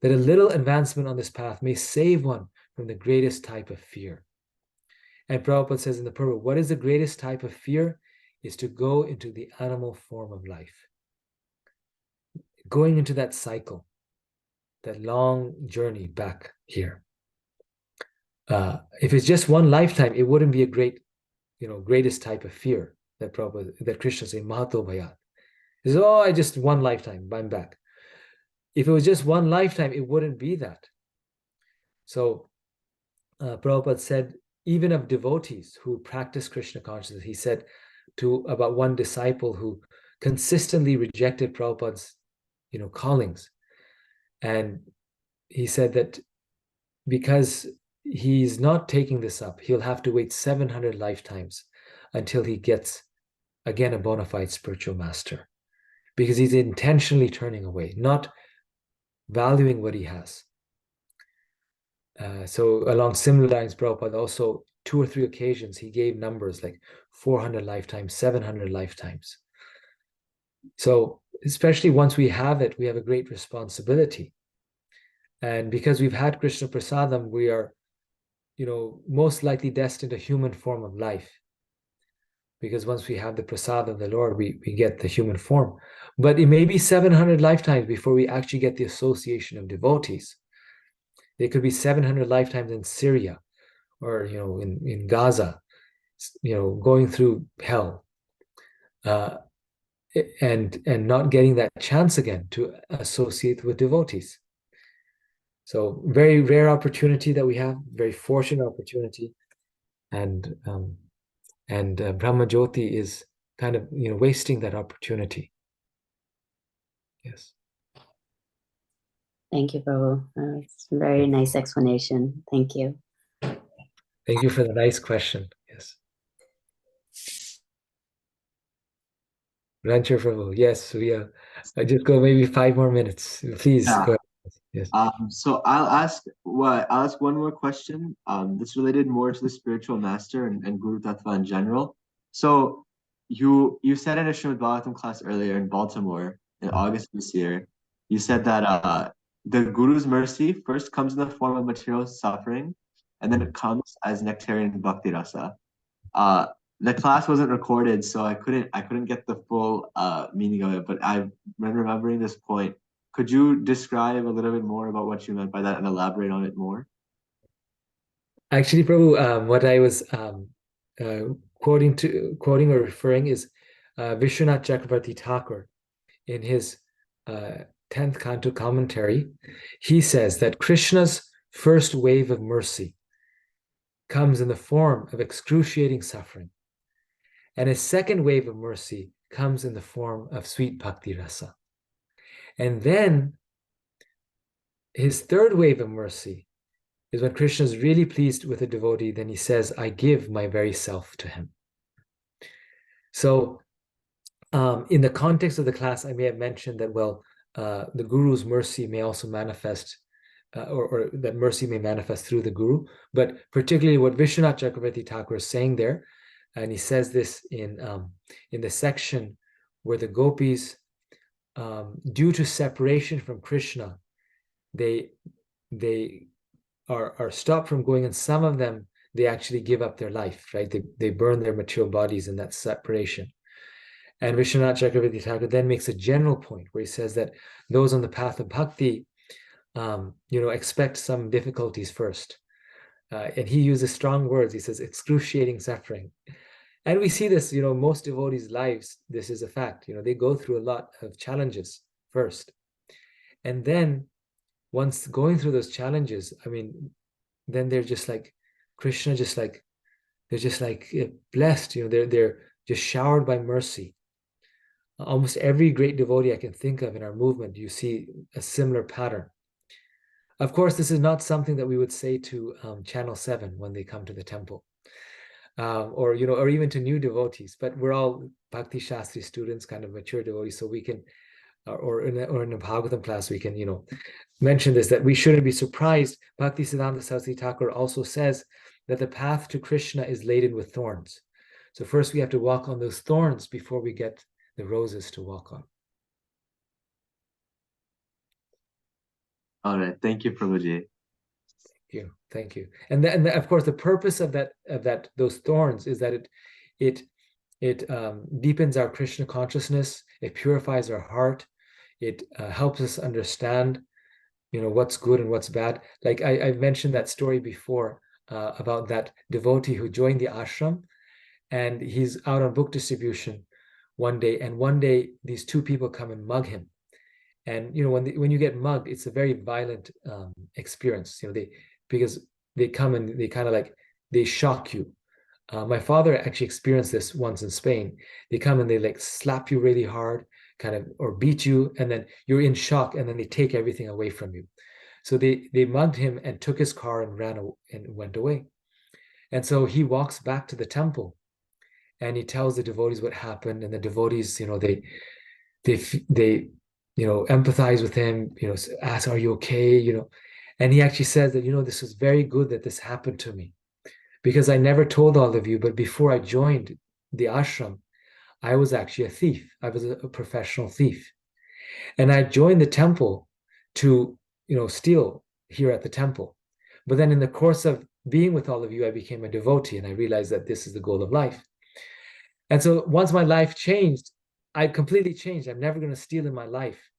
That a little advancement on this path may save one from the greatest type of fear. And Prabhupada says in the Purva, what is the greatest type of fear? Is to go into the animal form of life. Going into that cycle, that long journey back here. If it's just one lifetime, it wouldn't be a greatest type of fear that Prabhupada, that Krishna say, Mahato Bhayat. He says, oh, I just one lifetime, I'm back. If it was just one lifetime, it wouldn't be that. So Prabhupada said, even of devotees who practice Krishna consciousness, he said to about one disciple who consistently rejected Prabhupada's callings. And he said that because he's not taking this up, he'll have to wait 700 lifetimes until he gets, again, a bona fide spiritual master. Because he's intentionally turning away, not valuing what he has. So along similar lines, Prabhupada also 2 or 3 occasions, he gave numbers like 400 lifetimes, 700 lifetimes. So especially once we have it, we have a great responsibility. And because we've had Krishna Prasadam, we are, most likely destined a human form of life. Because once we have the prasad of the Lord, we get the human form. But it may be 700 lifetimes before we actually get the association of devotees. There could be 700 lifetimes in Syria or, in Gaza, going through hell and not getting that chance again to associate with devotees. So very rare opportunity that we have, very fortunate opportunity. And Brahma Jyoti is kind of, wasting that opportunity. Yes.
Thank you, Prabhu. It's a very nice explanation. Thank you.
Thank you for the nice question. Yes. Rancher Prabhu. Yes, I just go maybe 5 more minutes. Please go ahead. Yes.
So I'll ask one more question. This related more to the spiritual master and Guru Tattva in general. So you said in a Srimad Bhagavatam class earlier in Baltimore in August this year, you said that the Guru's mercy first comes in the form of material suffering, and then it comes as nectarian bhakti rasa. The class wasn't recorded, so I couldn't get the full meaning of it. But I'm remembering this point. Could you describe a little bit more about what you meant by that and elaborate on it more?
Actually, Prabhu, what I was quoting or referring is Vishwanath Chakravarti Thakur in his 10th Canto commentary. He says that Krishna's first wave of mercy comes in the form of excruciating suffering, and his second wave of mercy comes in the form of sweet bhakti rasa. And then his third wave of mercy is when Krishna is really pleased with a devotee, then he says, I give my very self to him. So in the context of the class, I may have mentioned that, the Guru's mercy may also manifest, or that mercy may manifest through the Guru, but particularly what Vishwanath Chakravarti Thakur is saying there, and he says this in the section where the gopis, due to separation from Krishna, they are stopped from going, and some of them, they actually give up their life, right? They burn their material bodies in that separation. And Vishwanath Chakravarti Thakur then makes a general point where he says that those on the path of bhakti, expect some difficulties first. And he uses strong words. He says, excruciating suffering. And we see this, most devotees' lives, this is a fact. They go through a lot of challenges first. And then once going through those challenges, then they're just like, Krishna they're just like blessed, they're just showered by mercy. Almost every great devotee I can think of in our movement, you see a similar pattern. Of course, this is not something that we would say to Channel 7 when they come to the temple, or even to new devotees, but we're all Bhakti Shastri students, kind of mature devotees, so we can, or in a Bhagavatam class, we can, mention this, that we shouldn't be surprised. Bhakti Siddhanta Saraswati Thakur also says that the path to Krishna is laden with thorns. So first we have to walk on those thorns before we get the roses to walk on.
All right. Thank you, Prabhuji.
Thank you. And of course, the purpose of those thorns is that it deepens our Krishna consciousness. It purifies our heart. It helps us understand, what's good and what's bad. Like I mentioned that story before about that devotee who joined the ashram, and he's out on book distribution one day, and one day these two people come and mug him. And when you get mugged, it's a very violent experience. Because they come and they kind of they shock you. My father actually experienced this once in Spain. They come and they slap you really hard, or beat you, and then you're in shock, and then they take everything away from you. So they mugged him and took his car and went away. And so he walks back to the temple, and he tells the devotees what happened, and the devotees, they empathize with him, ask, "Are you okay?" And he actually says that, this was very good that this happened to me, because I never told all of you, but before I joined the ashram, I was actually a thief. I was a professional thief. And I joined the temple to, steal here at the temple. But then in the course of being with all of you, I became a devotee, and I realized that this is the goal of life. And so once my life changed, I completely changed. I'm never going to steal in my life.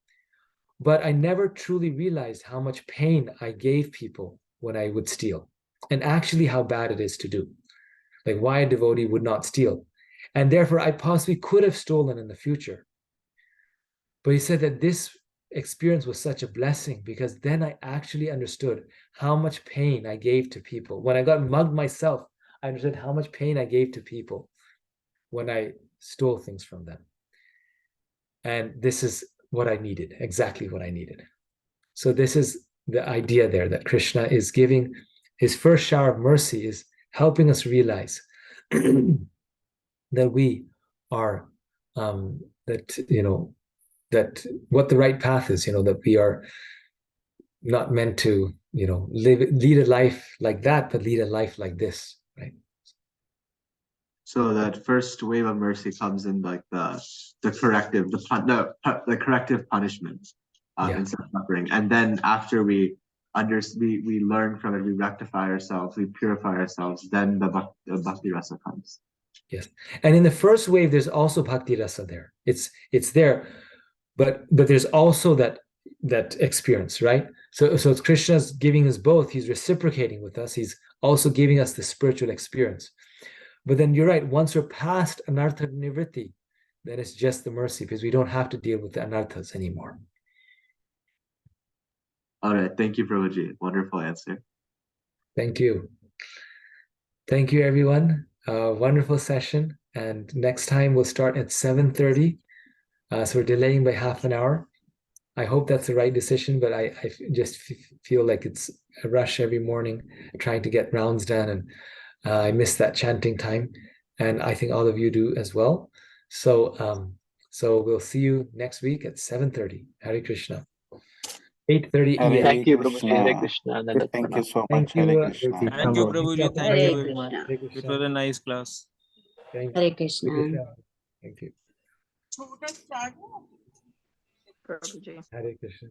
But I never truly realized how much pain I gave people when I would steal, and actually how bad it is to do. Like why a devotee would not steal. And therefore, I possibly could have stolen in the future. But he said that this experience was such a blessing, because then I actually understood how much pain I gave to people. When I got mugged myself, I understood how much pain I gave to people when I stole things from them. And this is what I needed, exactly what I needed. So this is the idea there, that Krishna is giving his first shower of mercy, is helping us realize that we are, that what the right path is, that we are not meant to, lead a life like that, but lead a life like this, right?
So that first wave of mercy comes in like the corrective, the corrective punishment instead of suffering, and then after we learn from it, we rectify ourselves, we purify ourselves, then the bhakti rasa comes.
Yes, and in the first wave, there's also bhakti rasa there. It's there, but there's also that experience, right? So it's Krishna's giving us both. He's reciprocating with us. He's also giving us the spiritual experience. But then you're right, once we're past anartha nivritti, then it's just the mercy, because we don't have to deal with the anarthas anymore.
All right, thank you, Prabhuji. Wonderful answer.
Thank you. Thank you, everyone. Wonderful session. And next time we'll start at 7:30. So we're delaying by half an hour. I hope that's the right decision, but I just feel like it's a rush every morning trying to get rounds done, and I miss that chanting time, and I think all of you do as well. So we'll see you next week at 7:30. Hare Krishna. 8:30
Hare
Thank you, Prabhuji.
Krishna.
Hare Krishna.
Thank you so
Thank
much. Hare
you.
Krishna.
Thank you, Prabhuji. Thank
Hare
you very much.
Krishna.
Hare
It
Krishna.
was a nice class.
Thank
Hare
you.
Krishna.
Thank you.
Prabhuji.
Hare Krishna.